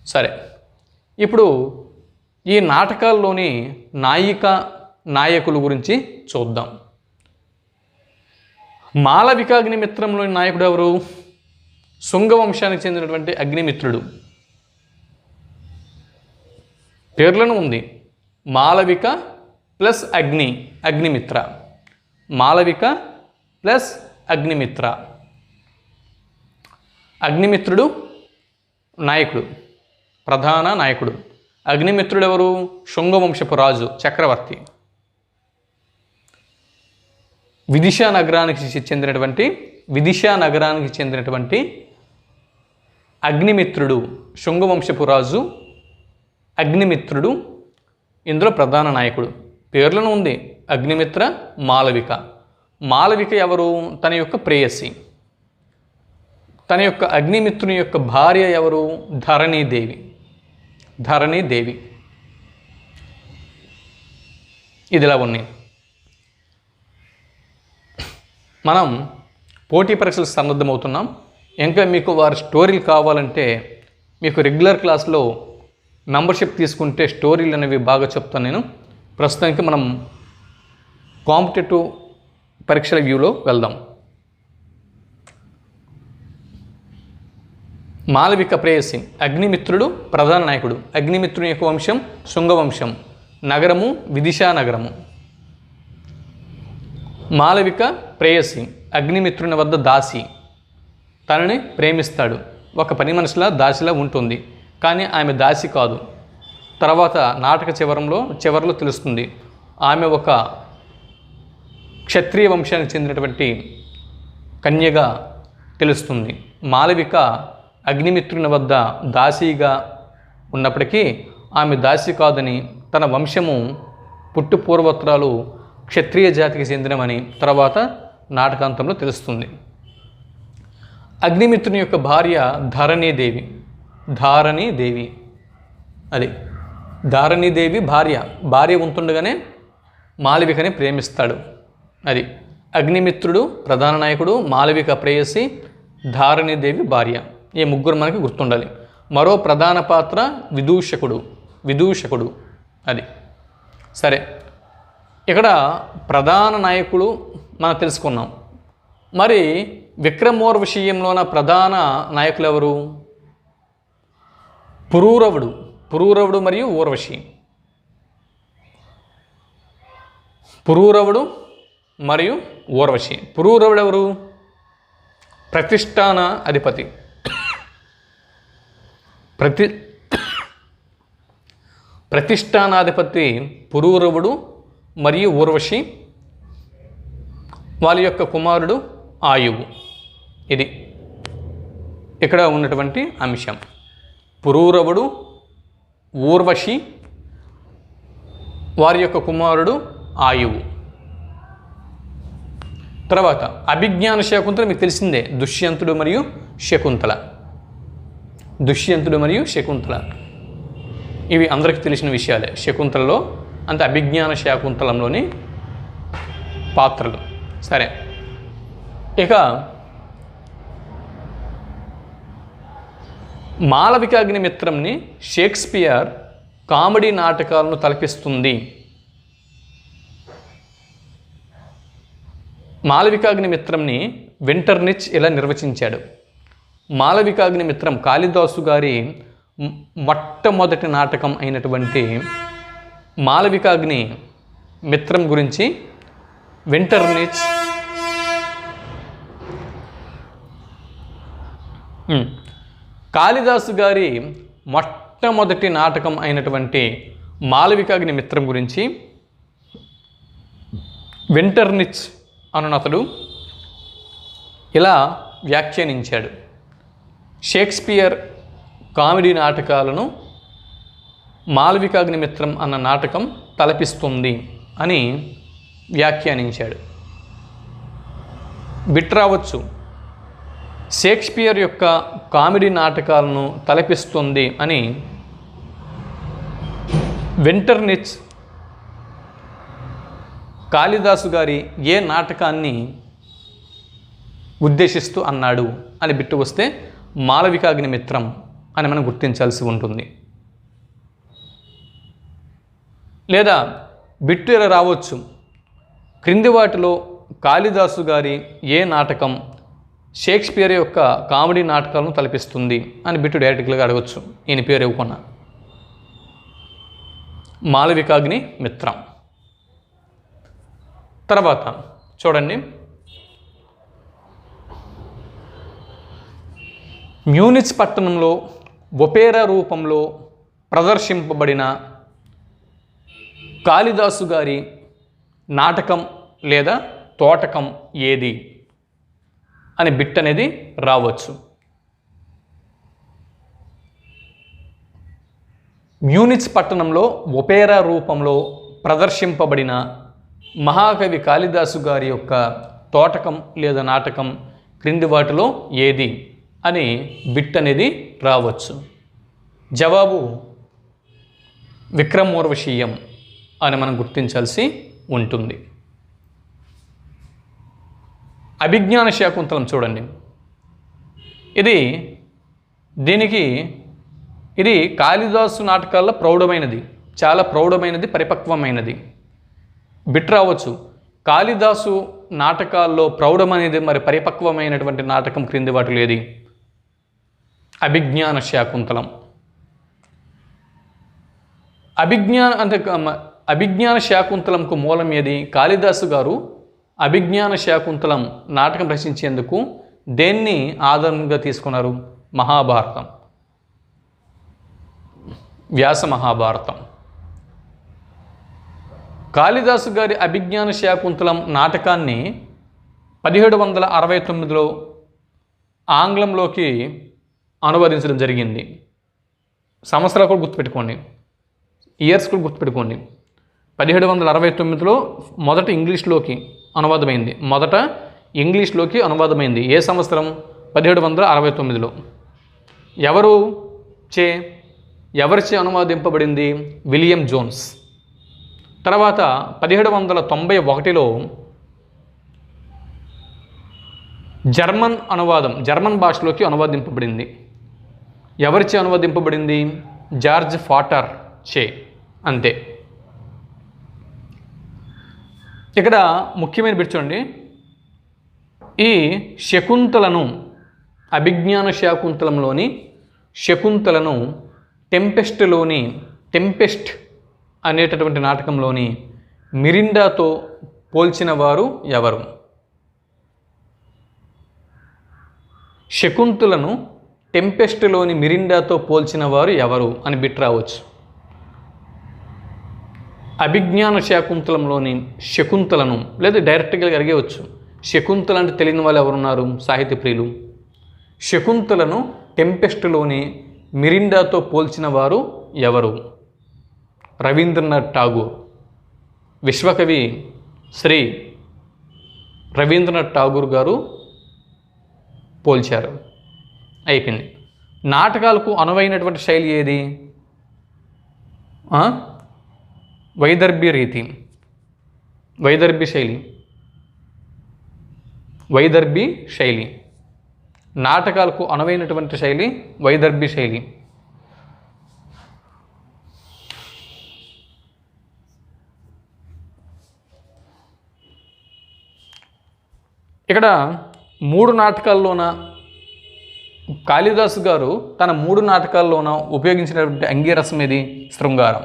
సరే, ఇప్పుడు ఈ నాటకాల్లోని నాయిక నాయకుల గురించి చూద్దాం. మాళవికాగ్నిమిత్రంలోని నాయకుడు ఎవరు? శృంగవంశానికి చెందినటువంటి అగ్నిమిత్రుడు. పేర్లను ఉంది, మాళవిక ప్లస్ అగ్ని, అగ్నిమిత్ర. మాళవిక ప్లస్ అగ్నిమిత్ర. అగ్నిమిత్రుడు నాయకుడు, ప్రధాన నాయకుడు. అగ్నిమిత్రుడు ఎవరు? శృంగవంశపు రాజు, చక్రవర్తి. విదిశా నగరానికి చెందినటువంటి అగ్నిమిత్రుడు, శృంగవంశపు రాజు అగ్నిమిత్రుడు ఇందులో ప్రధాన నాయకుడు. పేర్లను ఉంది, అగ్నిమిత్ర, మాళవిక. మాళవిక ఎవరు? తన యొక్క ప్రేయసి. తన యొక్క అగ్నిమిత్రుని యొక్క భార్య ఎవరు? ధరణీదేవి. ధరణీదేవి. ఇదిలా ఉన్నాయి. మనం పోటీ పరీక్షలకు సన్నద్ధమవుతున్నాం. ఇంకా మీకు వారి స్టోరీలు కావాలంటే మీకు రెగ్యులర్ క్లాస్లో మెంబర్షిప్ తీసుకుంటే స్టోరీలు అనేవి బాగా చెప్తాను నేను. ప్రస్తుతానికి మనం కాంపిటేటివ్ పరీక్షల వ్యూలో వెళ్దాం. మాలవిక ప్రేయసి. అగ్నిమిత్రుడు ప్రధాన నాయకుడు. అగ్నిమిత్రుని యొక్క వంశం శృంగవంశం. నగరము విదిశా నగరము. మాలవిక ప్రేయసి అగ్నిమిత్రుని వద్ద దాసి. తనని ప్రేమిస్తాడు. ఒక పని మనిషిలా దాసిలా ఉంటుంది, కానీ ఆమె దాసి కాదు. తర్వాత నాటక చివరిలో తెలుస్తుంది ఆమె ఒక క్షత్రియ వంశానికి చెందినటువంటి కన్యగా తెలుస్తుంది. మాలవిక అగ్నిమిత్రుని వద్ద దాసిగా ఉన్నప్పటికీ ఆమె దాసి కాదని, తన వంశము పుట్టుపూర్వోత్తరాలు క్షత్రియ జాతికి చెందినమని తర్వాత నాటకాంతంలో తెలుస్తుంది. అగ్నిమిత్రుని యొక్క భార్య ధరణీదేవి. అది ధారణీదేవి భార్య ఉంటుండగానే మాలవికని ప్రేమిస్తాడు. అది అగ్నిమిత్రుడు ప్రధాన నాయకుడు, మాలవిక ప్రేయసి, ధారణీదేవి భార్య. ఈ ముగ్గురు మనకి గుర్తుండాలి. మరో ప్రధాన పాత్ర విదూషకుడు. అది సరే. ఇక్కడ ప్రధాన నాయకుడు మనం తెలుసుకున్నాం. మరి విక్రమోర్వశీయంలోన ప్రధాన నాయకులు ఎవరు? పురూరవుడు మరియు ఊర్వశి. పురూరవుడు మరియు ఊర్వశి. పురూరవుడు ఎవరు? ప్రతిష్టాన అధిపతి. ప్రతిష్టానాధిపతి పురూరవుడు మరియు ఊర్వశి. వాళ్ళ యొక్క కుమారుడు ఆయువు. ఇది ఇక్కడ ఉన్నటువంటి అంశం. పురూరవుడు, ఊర్వశి, వారి యొక్క కుమారుడు ఆయువు. తర్వాత అభిజ్ఞాన శకుంతల మీకు తెలిసిందే. దుష్యంతుడు మరియు శకుంతల ఇవి అందరికీ తెలిసిన విషయాలే. శకుంతలలో అంటే అభిజ్ఞాన శాకుంతలంలోని పాత్రలు. సరే, ఇక మాలవికాగ్నిమిత్రంని షేక్స్పియర్ కామెడీ నాటకాలను తలపిస్తుంది. మాలవికాగ్నిమిత్రంని వింటర్నిచ్ ఇలా నిర్వచించాడు. మాలవికాగ్నిమిత్రం కాళిదాసు గారి మొట్టమొదటి నాటకం అయినటువంటి మాలవికాగ్ని మిత్రం గురించి వింటర్నిచ్ కాళిదాసు గారి మొట్టమొదటి నాటకం అయినటువంటి మాలవికాగ్ని మిత్రం గురించి వింటర్నిచ్ అతడు ఇలా వ్యాఖ్యానించాడు. షేక్స్పియర్ కామెడీ నాటకాలను మాలవికాగ్నిమిత్రం అన్న నాటకం తలపిస్తుంది అని వ్యాఖ్యానించాడు. బిట్ రావచ్చు. షేక్స్పియర్ యొక్క కామెడీ నాటకాలను తలపిస్తుంది అని వింటర్నిచ్ కాళిదాసు గారి ఏ నాటకాన్ని ఉద్దేశిస్తూ అన్నాడు అని బిట్టు వస్తే మాలవికాగ్నిమిత్రం అని మనం గుర్తించాల్సి ఉంటుంది. లేదా బిట్టు ఇలా రావచ్చు. క్రింది వాటిలో కాళిదాసు గారి ఏ నాటకం షేక్స్పియర్ యొక్క కామెడీ నాటకాలను తలపిస్తుంది అని బిట్టు డైరెక్ట్గా అడగచ్చు. ఈయన పేరు ఇవ్వకున్నా. మాలవికాగ్ని మిత్రం. తర్వాత చూడండి, మ్యూనిచ్ పట్టణంలో ఒపేరా రూపంలో ప్రదర్శింపబడిన కాళిదాసు గారి నాటకం లేదా తోటకం ఏది అని బిట్ అనేది రావచ్చు. మ్యూనిచ్ పట్టణంలో ఒపేరా రూపంలో ప్రదర్శింపబడిన మహాకవి కాళిదాసు గారి యొక్క తోటకం లేదా నాటకం క్రింది వాటిలో ఏది అని బిట్ అనేది రావచ్చు. జవాబు విక్రమోర్వశీయం అని మనం గుర్తించాల్సి ఉంటుంది. అభిజ్ఞాన శాకుంతలం చూడండి. దీనికి ఇది కాళిదాసు నాటకాల్లో ప్రౌఢమైనది, చాలా ప్రౌఢమైనది, పరిపక్వమైనది. బిట్ రావచ్చు. కాళిదాసు నాటకాల్లో ప్రౌఢమనేది మరి పరిపక్వమైనటువంటి నాటకం క్రింది వాటిలో ఏది? అభిజ్ఞాన శాకుంతలం. అభిజ్ఞాన శాకుంతలంకు మూలం ఏది? కాళిదాసు గారు అభిజ్ఞాన శాకుంతలం నాటకం రచించేందుకు దేన్ని ఆధారంగా తీసుకున్నారు? మహాభారతం, వ్యాస మహాభారతం. కాళిదాసు గారి అభిజ్ఞాన శాకుంతలం నాటకాన్ని 1769లో ఆంగ్లంలోకి అనువదించడం జరిగింది. సంవత్సరాలు కూడా గుర్తుపెట్టుకోండి, ఇయర్స్ కూడా గుర్తుపెట్టుకోండి. 1769లో మొదట ఇంగ్లీష్లోకి అనువాదమైంది. ఏ సంవత్సరం? 1769లో. ఎవరిచే అనువాదింపబడింది? William Jones. తర్వాత 1791లో జర్మన్ భాషలోకి అనువాదింపబడింది. ఎవరిచే అనువాదింపబడింది? జార్జ్ ఫాటర్ చే. అంతే. ఇక్కడ ముఖ్యమైన బిడ్చండి, ఈ శకుంతలను, అభిజ్ఞాన శాకుంతలంలోని శకుంతలను టెంపెస్ట్ అనేటటువంటి నాటకంలోని మిరిండాతో పోల్చిన వారు ఎవరు? శకుంతలను టెంపెస్ట్లోని మిరిండాతో పోల్చిన వారు ఎవరు అని బిట్ రావచ్చు. అభిజ్ఞాన శాకుంతలంలోని శకుంతలను, లేదా డైరెక్ట్గా అడిగేవచ్చు. శకుంతల అంటే తెలియని వాళ్ళు ఎవరున్నారు? సాహిత్య ప్రియులు. శకుంతలను టెంపెస్ట్లోని మిరిండాతో పోల్చిన వారు ఎవరు? రవీంద్రనాథ్ ఠాగూర్. విశ్వకవి శ్రీ రవీంద్రనాథ్ ఠాగూర్ గారు పోల్చారు. అయిపోయింది. నాటకాలకు అనువైనటువంటి శైలి ఏది? వైదర్భి రీతి, వైదర్భి శైలి. నాటకాలకు అనువైనటువంటి శైలి వైదర్భి శైలి. ఇక్కడ 3 నాటకాల్లోన కాళిదాసు గారు తన 3 నాటకాల్లోన ఉపయోగించినటువంటి అంగీరసం ఏది? శృంగారం.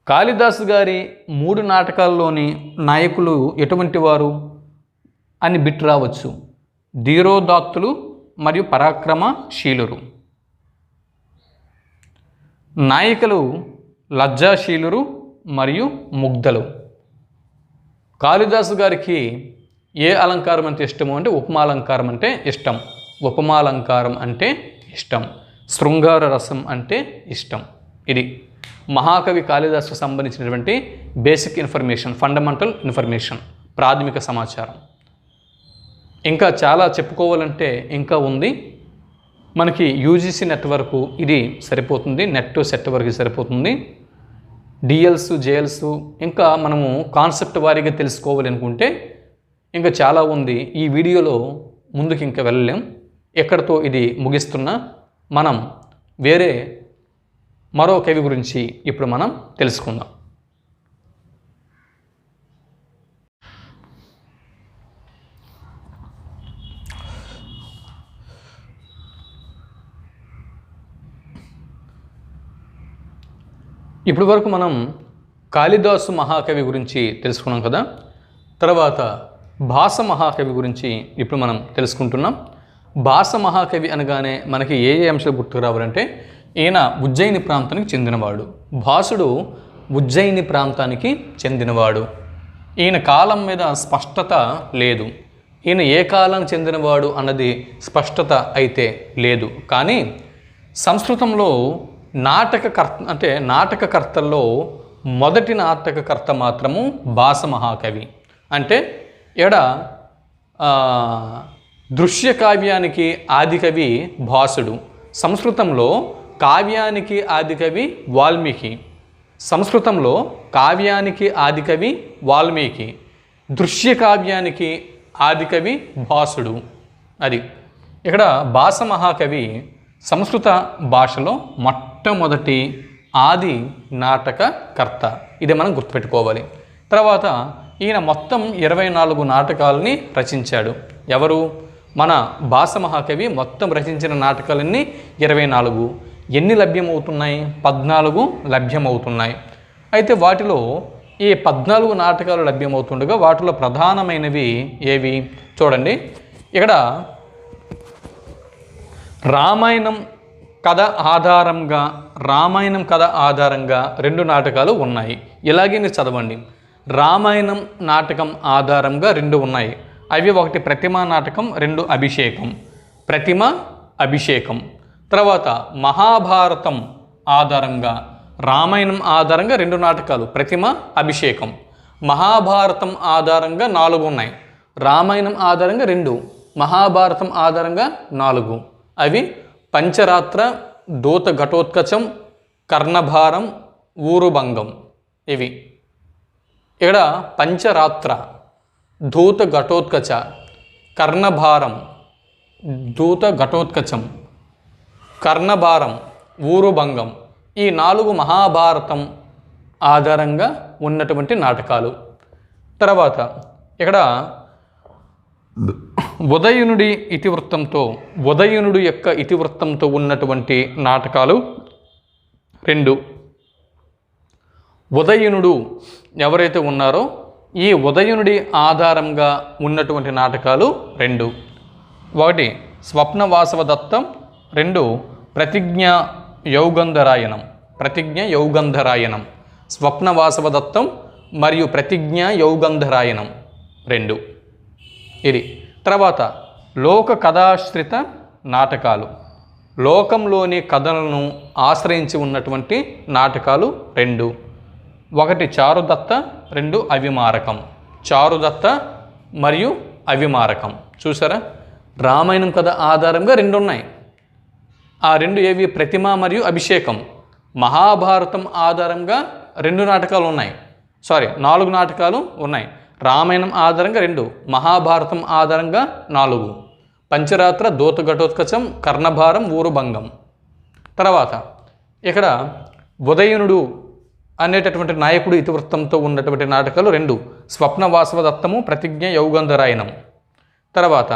కాళిదాసు గారి 3 నాటకాల్లోని నాయకులు ఎటువంటి వారు అని బిట్ రావచ్చు. ధీరోదాత్తులు మరియు పరాక్రమశీలురు. నాయికలు లజ్జాశీలురు మరియు ముగ్ధలు. కాళిదాసు గారికి ఏ అలంకారం అంటే ఇష్టము అంటే ఉపమాలంకారం అంటే ఇష్టం. ఉపమాలంకారం అంటే ఇష్టం. శృంగార రసం అంటే ఇష్టం. ఇది మహాకవి కాళిదాసుకు సంబంధించినటువంటి బేసిక్ ఇన్ఫర్మేషన్, ఫండమెంటల్ ఇన్ఫర్మేషన్, ప్రాథమిక సమాచారం. ఇంకా చాలా చెప్పుకోవాలంటే ఇంకా ఉంది. మనకి యూజీసీ నెట్వర్క్ ఇది సరిపోతుంది, నెట్ సెట్ వరకు సరిపోతుంది. డిఎల్స్, జేఎల్స్ ఇంకా మనము కాన్సెప్ట్ వారీగా తెలుసుకోవాలి అనుకుంటే ఇంకా చాలా ఉంది. ఈ వీడియోలో ముందుకు ఇంకా వెళ్ళలేం. ఎక్కడితో ఇది ముగిస్తున్నా మనం వేరే మరో కవి గురించి ఇప్పుడు మనం తెలుసుకుందాం. ఇప్పటి వరకు మనం కాళిదాసు మహాకవి గురించి తెలుసుకున్నాం కదా. తర్వాత భాస మహాకవి గురించి ఇప్పుడు మనం తెలుసుకుంటున్నాం. భాస మహాకవి అనగానే మనకి ఏ అంశాలు గుర్తుకు రావాలంటే ఈయన ఉజ్జయిని ప్రాంతానికి చెందినవాడు. భాసుడు ఉజ్జయిని ప్రాంతానికి చెందినవాడు. ఈయన కాలం మీద స్పష్టత లేదు. ఈయన ఏ కాలానికి చెందినవాడు అన్నది స్పష్టత అయితే లేదు. కానీ సంస్కృతంలో నాటకకర్తల్లో మొదటి నాటకకర్త మాత్రము భాస మహాకవి. అంటే దృశ్య కావ్యానికి ఆదికవి భాసుడు. సంస్కృతంలో కావ్యానికి ఆదికవి వాల్మీకి. దృశ్య కావ్యానికి ఆదికవి భాసుడు. అది ఇక్కడ భాస మహాకవి సంస్కృత భాషలో మొట్టమొదటి ఆది నాటకకర్త. ఇది మనం గుర్తుపెట్టుకోవాలి. తర్వాత ఈయన మొత్తం 24 నాటకాలని రచించాడు. ఎవరు? మన భాస మహాకవి మొత్తం రచించిన నాటకాలన్నీ 24. ఎన్ని లభ్యమవుతున్నాయి? 14 లభ్యమవుతున్నాయి. అయితే వాటిలో ఈ 14 నాటకాలు లభ్యమవుతుండగా వాటిలో ప్రధానమైనవి ఏవి చూడండి. ఇక్కడ రామాయణం కథ ఆధారంగా 2 నాటకాలు ఉన్నాయి. ఇలాగే మీరు చదవండి. రామాయణం నాటకం ఆధారంగా 2 ఉన్నాయి. అవి ఒకటి ప్రతిమ నాటకం, 2 అభిషేకం. ప్రతిమ, అభిషేకం. తర్వాత మహాభారతం ఆధారంగా, రామాయణం ఆధారంగా 2 నాటకాలు, ప్రతిమ, అభిషేకం. మహాభారతం ఆధారంగా 4 ఉన్నాయి. రామాయణం ఆధారంగా 2, మహాభారతం ఆధారంగా 4. అవి పంచరాత్ర, దూత ఘటోత్కచం, కర్ణభారం, ఊరుభంగం. ఇవి ఇక్కడ పంచరాత్ర, ధూత ఘటోత్కచ, కర్ణభారం, ధూత ఘటోత్కచం, కర్ణభారం, ఊరుభంగం. ఈ 4 మహాభారతం ఆధారంగా ఉన్నటువంటి నాటకాలు. తర్వాత ఇక్కడ ఉదయనుడి యొక్క ఇతివృత్తంతో ఉన్నటువంటి నాటకాలు 2. ఉదయనుడు ఎవరైతే ఉన్నారో ఈ ఉదయనుడి ఆధారంగా ఉన్నటువంటి నాటకాలు 2. ఒకటి స్వప్న వాసవ దత్తం, 2 ప్రతిజ్ఞ యౌగంధరాయణం. స్వప్న వాసవ దత్తం మరియు ప్రతిజ్ఞ యౌగంధరాయణం 2. ఇది. తర్వాత లోక కథాశ్రిత నాటకాలు, లోకంలోని కథలను ఆశ్రయించి ఉన్నటువంటి నాటకాలు 2. ఒకటి చారుదత్త, 2 అవిమారకం. చారుదత్త మరియు అవిమారకం. చూసారా? రామాయణం కథ ఆధారంగా 2 ఉన్నాయి. ఆ 2 ఏవి? ప్రతిమ మరియు అభిషేకం. మహాభారతం ఆధారంగా 2 నాటకాలు ఉన్నాయి. 4 నాటకాలు ఉన్నాయి. రామాయణం ఆధారంగా 2, మహాభారతం ఆధారంగా 4. పంచరాత్ర, దూత ఘటోత్కచం, కర్ణభారం, ఊరుభంగం. తర్వాత ఇక్కడ ఉదయనుడు అనేటటువంటి నాయకుడు ఇతివృత్తంతో ఉన్నటువంటి నాటకాలు 2. స్వప్న వాసవ దత్తము, ప్రతిజ్ఞ యౌగంధరాయణం. తర్వాత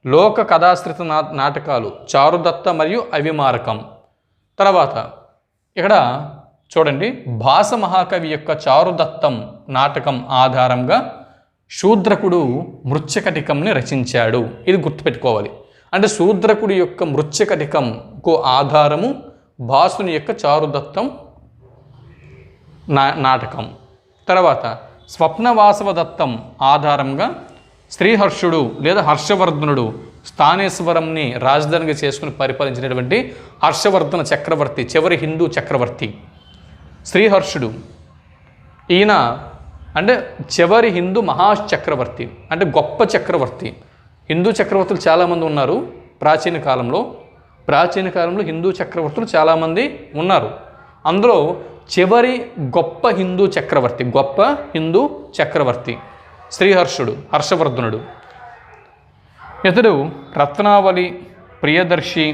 లోక కథాశ్రిత నాటకాలు చారుదత్త మరియు అవిమారకం. తర్వాత ఇక్కడ చూడండి, భాస మహాకవి యొక్క చారుదత్తం నాటకం ఆధారంగా శూద్రకుడు మృచ్ఛకటికంని రచించాడు. ఇది గుర్తుపెట్టుకోవాలి. అంటే శూద్రకుడి యొక్క మృచ్ఛకటికంకు ఆధారము భాసుని యొక్క చారుదత్తం నాటకం. తర్వాత స్వప్నవాసవ దత్తం ఆధారంగా శ్రీహర్షుడు లేదా హర్షవర్ధనుడు స్థానేశ్వరంని రాజధానిగా చేసుకుని పరిపాలించినటువంటి హర్షవర్ధన చక్రవర్తి, చివరి హిందూ చక్రవర్తి శ్రీహర్షుడు. ఈయన అంటే చివరి హిందూ మహాచక్రవర్తి, అంటే గొప్ప చక్రవర్తి. హిందూ చక్రవర్తులు చాలామంది ఉన్నారు ప్రాచీన కాలంలో. హిందూ చక్రవర్తులు చాలామంది ఉన్నారు. అందులో చివరి గొప్ప హిందూ చక్రవర్తి శ్రీహర్షుడు, హర్షవర్ధనుడు. ఇతడు రత్నావళి, ప్రియదర్శి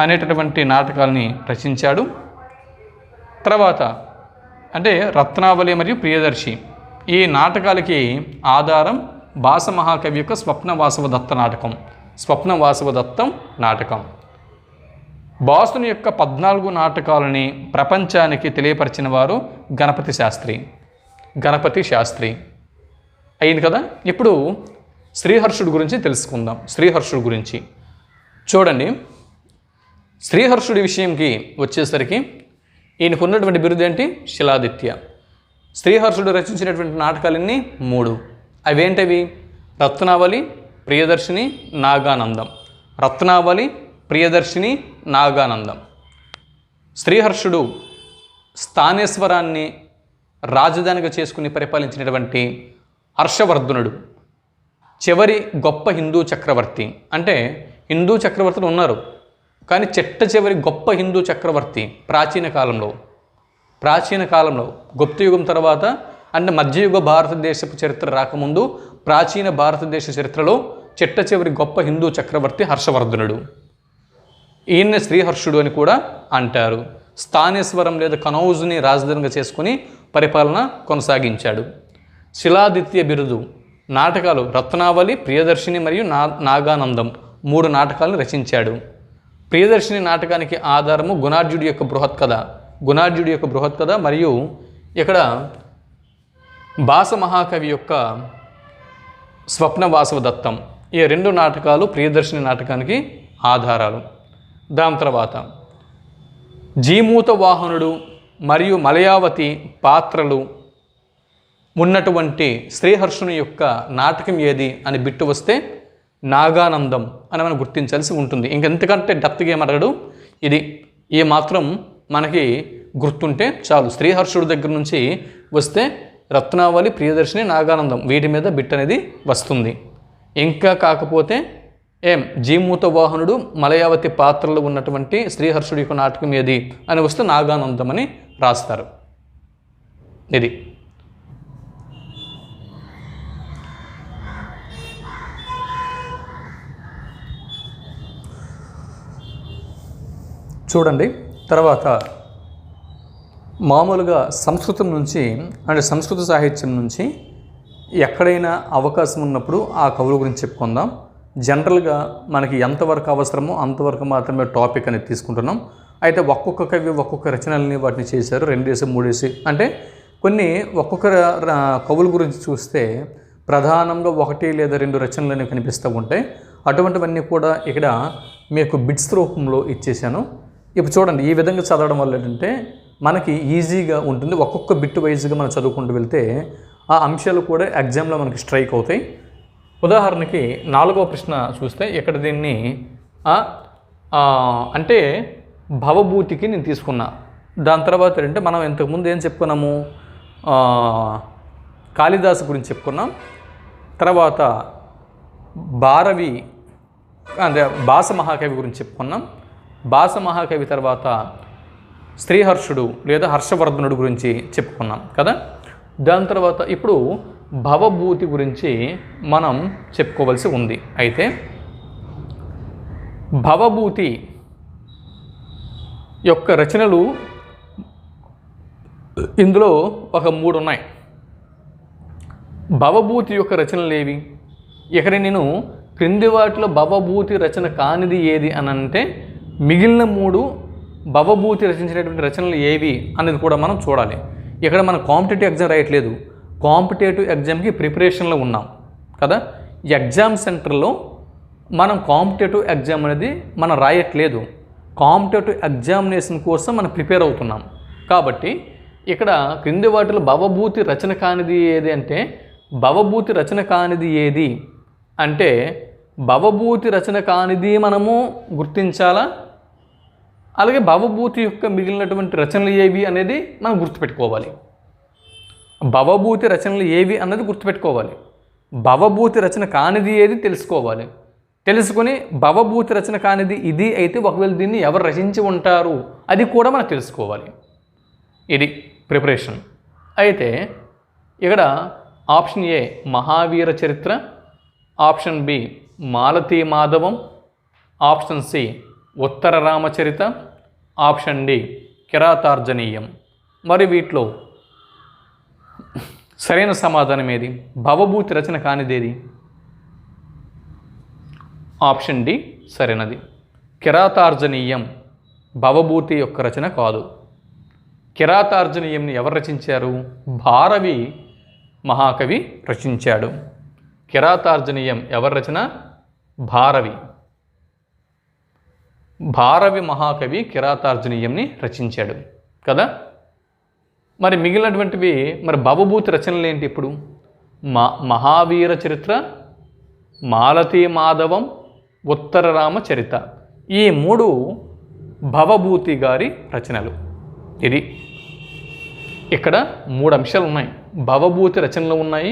అనేటటువంటి నాటకాలని రచించాడు. తర్వాత అంటే రత్నావళి మరియు ప్రియదర్శి ఈ నాటకాలకి ఆధారం భాస మహాకవి యొక్క స్వప్నవాసవ దత్తం నాటకం. భాసుని యొక్క 14 నాటకాలని ప్రపంచానికి తెలియపరిచిన వారు గణపతి శాస్త్రి అయింది కదా. ఇప్పుడు శ్రీహర్షుడి గురించి తెలుసుకుందాం. శ్రీహర్షుడి గురించి చూడండి. శ్రీహర్షుడి విషయంకి వచ్చేసరికి ఈయనకు ఉన్నటువంటి బిరుదు ఏంటి? శిలాదిత్య. శ్రీహర్షుడు రచించినటువంటి నాటకాలన్నీ 3. అవేంటవి? రత్నావళి, ప్రియదర్శిని, నాగానందం. శ్రీహర్షుడు స్థానేశ్వరాన్ని రాజధానిగా చేసుకుని పరిపాలించినటువంటి హర్షవర్ధనుడు చివరి గొప్ప హిందూ చక్రవర్తి. అంటే హిందూ చక్రవర్తులు ఉన్నారు, కానీ చివరి గొప్ప హిందూ చక్రవర్తి ప్రాచీన కాలంలో గుప్తయుగం తర్వాత, అంటే మధ్యయుగ భారతదేశపు చరిత్ర రాకముందు ప్రాచీన భారతదేశ చరిత్రలో చివరి గొప్ప హిందూ చక్రవర్తి హర్షవర్ధనుడు. ఈయన్ని శ్రీహర్షుడు అని కూడా అంటారు. స్థానేశ్వరం లేదా కనౌజుని రాజధానిగా చేసుకుని పరిపాలన కొనసాగించాడు. శిలాదిత్య బిరుదు. నాటకాలు రత్నావళి, ప్రియదర్శిని మరియు నాగానందం 3 నాటకాలను రచించాడు. ప్రియదర్శిని నాటకానికి ఆధారము గుణార్జుడి యొక్క బృహత్ కథ మరియు ఇక్కడ భాస మహాకవి యొక్క స్వప్నవాసవ దత్తం. ఈ 2 నాటకాలు ప్రియదర్శిని నాటకానికి ఆధారాలు. దాని తర్వాత జీమూత వాహనుడు మరియు మలయావతి పాత్రలు ఉన్నటువంటి శ్రీహర్షుని యొక్క నాటకం ఏది అని బిట్టు వస్తే నాగానందం అని మనం గుర్తించాల్సి ఉంటుంది. ఇంకెంతకంటే డెప్త్గా ఏమడగడు. ఇది ఏ మాత్రం మనకి గుర్తుంటే చాలు. శ్రీహర్షుడి దగ్గర నుంచి వస్తే రత్నావళి, ప్రియదర్శిని, నాగానందం వీటి మీద బిట్ అనేది వస్తుంది. ఇంకా కాకపోతే జీమూత వాహనుడు, మలయావతి పాత్రలు ఉన్నటువంటి శ్రీహర్షుడి యొక్క నాటకం ఏది అని వస్తే నాగానందం అని రాస్తారు. ఇది చూడండి. తర్వాత మామూలుగా సంస్కృతం నుంచి అంటే సంస్కృత సాహిత్యం నుంచి ఎక్కడైనా అవకాశం ఉన్నప్పుడు ఆ కవుల గురించి చెప్పుకుందాం. జనరల్గా మనకి ఎంతవరకు అవసరమో అంతవరకు మాత్రమే టాపిక్ అనేది తీసుకుంటున్నాం. అయితే ఒక్కొక్క కవి ఒక్కొక్క రచనల్ని వాటిని చేశారు. 2 3 అంటే కొన్ని ఒక్కొక్క కవుల గురించి చూస్తే ప్రధానంగా 1 లేదా 2 రచనలు అనేవి కనిపిస్తూ ఉంటాయి. అటువంటివన్నీ కూడా ఇక్కడ మీకు బిట్స్ రూపంలో ఇచ్చేసాను. ఇప్పుడు చూడండి, ఈ విధంగా చదవడం వల్ల ఏంటంటే మనకి ఈజీగా ఉంటుంది. ఒక్కొక్క బిట్ వైజ్గా మనం చదువుకుంటూ వెళ్తే ఆ అంశాలు కూడా ఎగ్జామ్లో మనకి స్ట్రైక్ అవుతాయి. ఉదాహరణకి 4వ ప్రశ్న చూస్తే ఇక్కడ దీన్ని అంటే భవభూతికి నేను తీసుకున్నా. దాని తర్వాత ఏంటంటే మనం ఇంతకుముందు ఏం చెప్పుకున్నాము, కాళిదాసు గురించి చెప్పుకున్నాం. తర్వాత భారవి అంటే భాస మహాకవి గురించి చెప్పుకున్నాం. భాస మహాకవి తర్వాత శ్రీహర్షుడు లేదా హర్షవర్ధనుడు గురించి చెప్పుకున్నాం కదా. దాని తర్వాత ఇప్పుడు భవభూతి గురించి మనం చెప్పుకోవాల్సి ఉంది. అయితే భవభూతి యొక్క రచనలు ఇందులో ఒక 3 ఉన్నాయి. భవభూతి యొక్క రచనలు ఏవి? ఇక్కడ నేను క్రింది వాటిలో భవభూతి రచన కానిది ఏది అని అంటే మిగిలిన 3 భవభూతి రచించినటువంటి రచనలు ఏవి అనేది కూడా మనం చూడాలి. ఇక్కడ మనం కాంపిటేటివ్ ఎగ్జామ్ రాయట్లేదు, కాంపిటేటివ్ ఎగ్జామ్కి ప్రిపరేషన్లో ఉన్నాం కదా. ఎగ్జామ్ సెంటర్లో మనం కాంపిటేటివ్ ఎగ్జామ్ అనేది మనం రాయట్లేదు, కాంపిటేటివ్ ఎగ్జామినేషన్ కోసం మనం ప్రిపేర్ అవుతున్నాం. కాబట్టి ఇక్కడ క్రింది వాటిలో భవభూతి రచన కానిది ఏది అంటే భవభూతి రచన కానిది ఏది అంటే భవభూతి రచన కానిది మనము గుర్తించాలా, అలాగే భవభూతి యొక్క మిగిలినటువంటి రచనలు ఏవి అనేది మనం గుర్తుపెట్టుకోవాలి. భవభూతి రచనలు ఏవి అన్నది గుర్తుపెట్టుకోవాలి. భవభూతి రచన కానిది ఏది తెలుసుకోవాలి. తెలుసుకొని భవభూతి రచన కానిది ఇది అయితే ఒకవేళ దీన్ని ఎవరు రచించి ఉంటారు అది కూడా మనం తెలుసుకోవాలి. ఇది ప్రిపరేషన్. అయితే ఇక్కడ option A Mahavira Charita, option B Malati Madhavam, option C Uttara Ramacharita, option D Kiratarjuniyam. మరి వీటిలో సరైన సమాధానం ఏది? భవభూతి రచన కానిదేది? ఆప్షన్ డి సరైనది. కిరాతార్జనీయం భవభూతి యొక్క రచన కాదు. కిరాతార్జనీయంని ఎవరు రచించారు? భారవి మహాకవి రచించాడు. కిరాతార్జనీయం ఎవరి రచన? భారవి. భారవి మహాకవి కిరాతార్జనీయంని రచించాడు కదా. మరి మిగిలినటువంటివి మరి భవభూతి రచనలు ఏంటి? ఇప్పుడు మహావీర చరిత్ర, మాలతీ మాధవం, ఉత్తర రామచరిత ఈ 3 భవభూతి గారి రచనలు. ఇది ఇక్కడ 3 అంశాలు ఉన్నాయి. భవభూతి రచనలు ఉన్నాయి,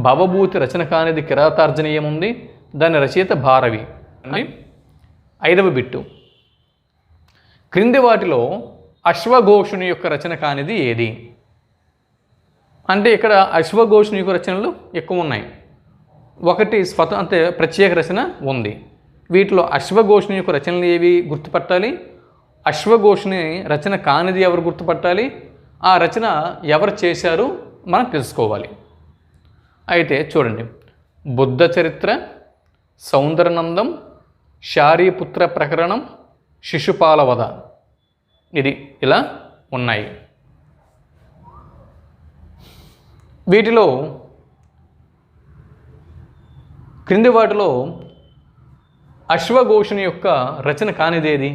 భవభూతి రచన కానిది కిరాతార్జనీయం ఉంది, దాని రచయిత భారవి. 5వ బిట్టు, క్రింది వాటిలో అశ్వఘోషుని యొక్క రచన కానిది ఏది? అంటే ఇక్కడ అశ్వఘోషుని యొక్క రచనలు ఎక్కువ ఉన్నాయి. ఒకటి అంటే ప్రత్యేక రచన ఉంది, వీటిలో అశ్వఘోషుని యొక్క రచనలు ఏవి గుర్తుపట్టాలి, అశ్వఘోషుని రచన కానిది ఎవరు గుర్తుపట్టాలి, ఆ రచన ఎవరు చేశారు మనం తెలుసుకోవాలి. అయితే చూడండి, బుద్ధ చరిత్ర, సౌందరనందం, శారీపుత్ర ప్రకరణం, శిశుపాల వధ, ఇది ఇలా ఉన్నాయి. వీటిలో క్రింది వాటిలో అశ్వఘోషుని యొక్క రచన కానిదేది?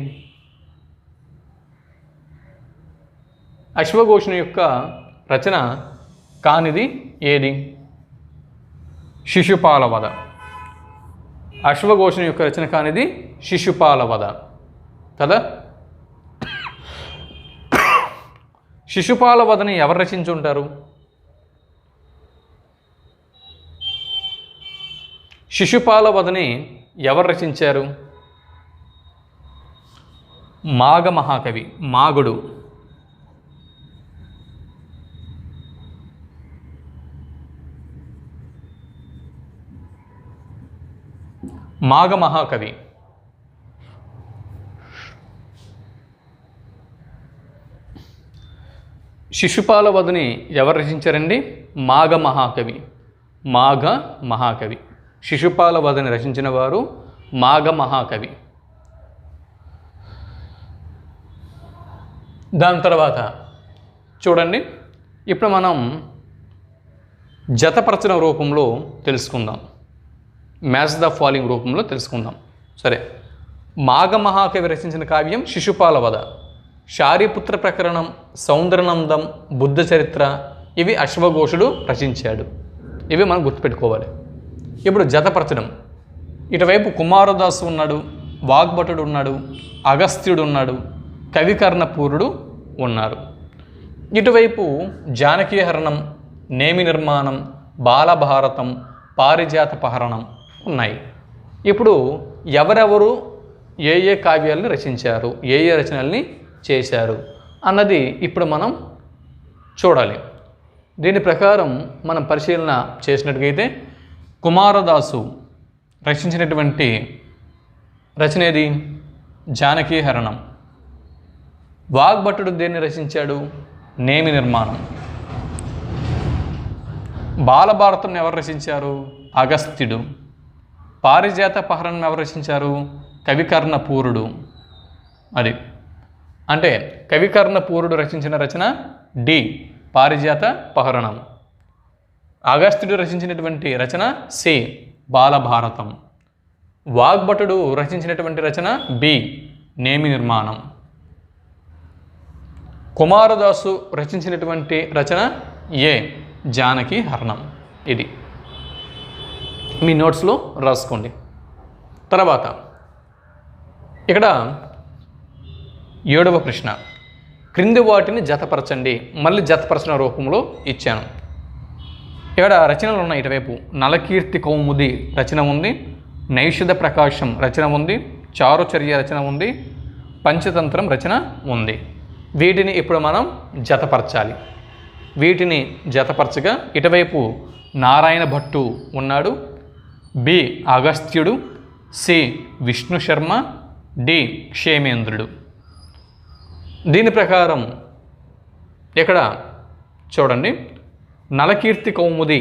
అశ్వఘోషుని యొక్క రచన కానిది ఏది? శిశుపాల వధ. అశ్వఘోషుని యొక్క రచన కానిది శిశుపాల వధ కదా. శిశుపాల వధని ఎవరు రచించుంటారు? శిశుపాల వధని ఎవరు రచించారు? మాఘ మహాకవి, మాగుడు. మాఘ మహాకవి. శిశుపాల వధని ఎవరు రచించారండి? మాఘ మహాకవి. మాఘ మహాకవి. శిశుపాల వధని రచించిన వారు మాఘ మహాకవి. దాని తర్వాత చూడండి, ఇప్పుడు మనం జతపరచన రూపంలో తెలుసుకుందాం, మ్యాచ్ ద ఫాలోయింగ్ రూపంలో తెలుసుకుందాం. సరే, మాఘ మహాకవి రచించిన కావ్యం శిశుపాల వధ. శారీపుత్ర ప్రకరణం, సౌందరనందం, బుద్ధ చరిత్ర ఇవి అశ్వఘోషుడు రచించాడు. ఇవి మనం గుర్తుపెట్టుకోవాలి. ఇప్పుడు జతపరచడం, ఇటువైపు కుమారదాసు ఉన్నాడు, వాగ్భటుడు ఉన్నాడు, అగస్త్యుడు ఉన్నాడు, కవికర్ణపూరుడు ఉన్నారు. ఇటువైపు జానకీహరణం, నేమి నిర్మాణం, బాలభారతం, పారిజాతపహరణం ఉన్నాయి. ఇప్పుడు ఎవరెవరు ఏ ఏ కావ్యాలను రచించారు, ఏ ఏ రచనల్ని చేశారు అన్నది ఇప్పుడు మనం చూడాలి. దీని ప్రకారం మనం పరిశీలన చేసినట్టుగైతే కుమారదాసు రచించినటువంటి రచన ఏది? జానకీహరణం. వాగ్భటుడు దేన్ని రచించాడు? నేమి నిర్మాణం. బాలభారతం ఎవరు రచించారు? అగస్త్యుడు. పారిజాతపహరణం ఎవరు రచించారు? కవికర్ణపూరుడు. అది అంటే కవికర్ణపూరుడు రచించిన రచన డి పారిజాతపహరణం. అగస్త్యుడు రచించినటువంటి రచన సి బాలభారతం. వాగ్భటుడు రచించినటువంటి రచన బి నేమి నిర్మాణం. కుమారదాసు రచించినటువంటి రచన ఏ జానకీహరణం. ఇది మీ నోట్స్లో రాసుకోండి. తర్వాత ఇక్కడ 7వ ప్రశ్న, క్రింది వాటిని జతపరచండి. మళ్ళీ జతపరచన రూపంలో ఇచ్చాను. ఇక్కడ రచనలు ఉన్నాయి. ఇటువైపు నలకీర్తి కౌముది రచన ఉంది, నైషధ ప్రకాశం రచన ఉంది, చారుచర్య రచన ఉంది, పంచతంత్రం రచన ఉంది. వీటిని ఇప్పుడు మనం జతపరచాలి. వీటిని జతపరచగా ఇటువైపు నారాయణ భట్టు ఉన్నాడు, బి అగస్త్యుడు, సి విష్ణు శర్మ, డి క్షేమేంద్రుడు. దీని ప్రకారం ఇక్కడ చూడండి, నలకీర్తి కౌముది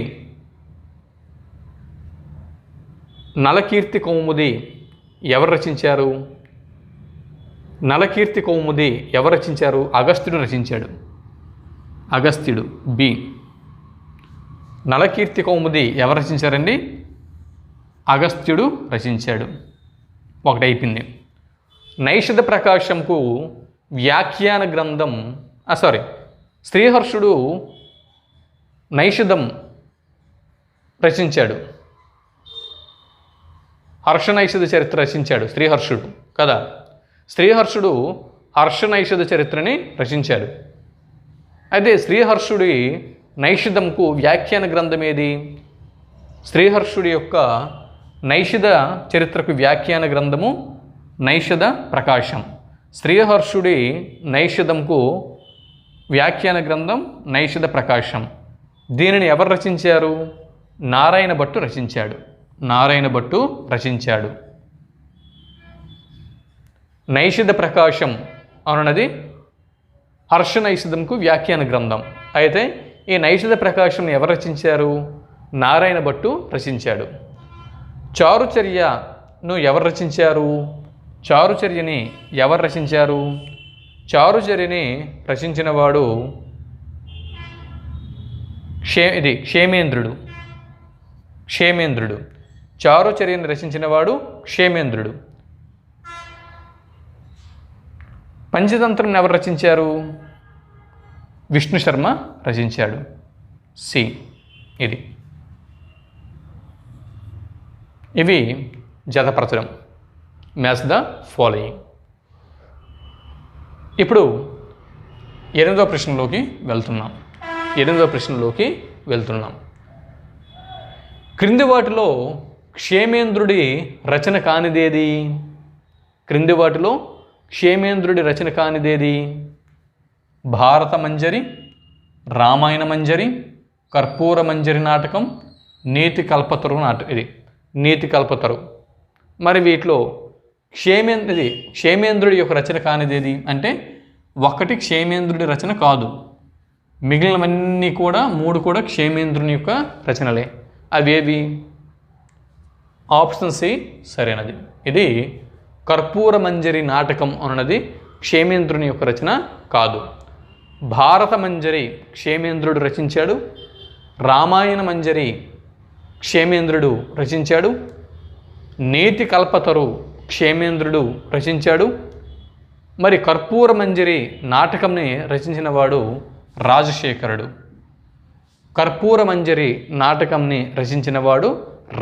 ఎవరు రచించారు? నలకీర్తి కౌముది ఎవరు రచించారు? అగస్త్యుడు రచించాడు. అగస్త్యుడు బి. నలకీర్తి కౌముది ఎవరు రచించారండి? అగస్త్యుడు రచించాడు. ఒకటి అయిపోయింది. నైషధ ప్రకాశంకు వ్యాఖ్యాన గ్రంథం శ్రీహర్షుడు నైషధం రచించాడు. హర్షనైషధ చరిత్ర రచించాడు శ్రీహర్షుడు కదా. శ్రీహర్షుడు హర్షనైషధ చరిత్రని రచించాడు. అయితే శ్రీహర్షుడి నైషధంకు వ్యాఖ్యాన గ్రంథం ఏది? శ్రీహర్షుడి యొక్క నైషధ చరిత్రకు వ్యాఖ్యాన గ్రంథము నైషధ ప్రకాశం. శ్రీహర్షుడి నైషధంకు వ్యాఖ్యాన గ్రంథం నైషధ ప్రకాశం. దీనిని ఎవరు రచించారు? నారాయణ భట్టు రచించాడు. నారాయణ భట్టు రచించాడు. నైషిధ ప్రకాశం అనున్నది హర్ష నైషిధంకు వ్యాఖ్యాన గ్రంథం. అయితే ఈ నైషిధ ప్రకాశం ఎవరు రచించారు? నారాయణ భట్టు రచించాడు. చారుచర్యను ఎవరు రచించారు? చారుచర్యని ఎవరు రచించారు? చారుచర్యని రచించిన వాడు క్షేమేంద్రుడు. చారుచర్యని రచించిన వాడు క్షేమేంద్రుడు. పంచతంత్రం ఎవరు రచించారు? విష్ణు శర్మ రచించాడు. సి. ఇవి జతపరచడం. Match the following. ఇప్పుడు 8వ ప్రశ్నలోకి వెళ్తున్నాం. క్రింది వాటిలో క్షేమేంద్రుడి రచన కానిదేది? భారత మంజరి, రామాయణ మంజరి, కర్పూర మంజరి నాటకం, నీతి కల్పతరు. మరి వీటిలో క్షేమేంద్రుడి యొక్క రచన కానిదేది అంటే 1 క్షేమేంద్రుడి రచన కాదు, మిగిలినవన్నీ కూడా 3 కూడా క్షేమేంద్రుని యొక్క రచనలే. అవేవి? ఆప్షన్ సి సరైనది. ఇది కర్పూర మంజరి నాటకం అన్నది క్షేమేంద్రుని యొక్క రచన కాదు. భారత మంజరి క్షేమేంద్రుడు రచించాడు. రామాయణ మంజరి క్షేమేంద్రుడు రచించాడు. నీతి కల్పతరు క్షేమేంద్రుడు రచించాడు. మరి కర్పూర మంజరి నాటకంని రచించిన వాడు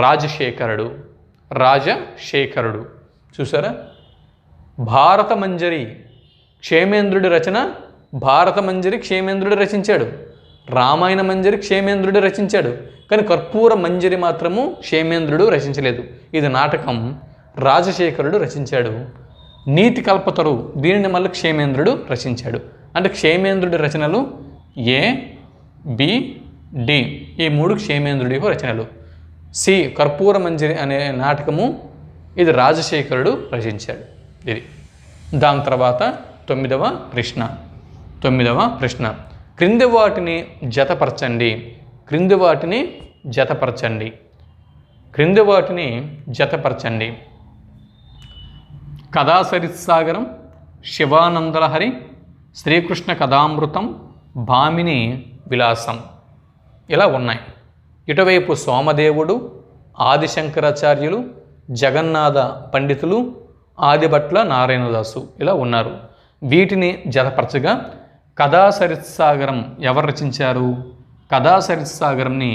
రాజశేఖరుడు. రాజశేఖరుడు. చూసారా? భారత మంజరి క్షేమేంద్రుడి రచన. భారత మంజరి క్షేమేంద్రుడు రచించాడు. రామాయణ మంజరి క్షేమేంద్రుడు రచించాడు. కానీ కర్పూర మంజరి మాత్రము క్షేమేంద్రుడు రచించలేదు. ఇది నాటకం రాజశేఖరుడు రచించాడు. నీతి కల్పతరు దీనిని మళ్ళీ క్షేమేంద్రుడు రచించాడు. అంటే క్షేమేంద్రుడి రచనలు ఏ, బి, డి ఈ 3 క్షేమేంద్రుడి యొక్క రచనలు. సి కర్పూర మంజరి అనే నాటకము ఇది రాజశేఖరుడు రచించాడు. ఇది. దాని తర్వాత 9వ ప్రశ్న. క్రింది వాటిని జతపరచండి. కథాసరిత్సాగరం, శివానందలహరి, శ్రీకృష్ణ కథామృతం, భామిని విలాసం ఇలా ఉన్నాయి. ఇటువైపు సోమదేవుడు, ఆదిశంకరాచార్యులు, జగన్నాథ పండితులు, ఆదిభట్ల నారాయణదాసు ఇలా ఉన్నారు. వీటిని జతపరచగా కథాసరిత్సాగరం ఎవరు రచించారు? కథాసరిత్సాగరంని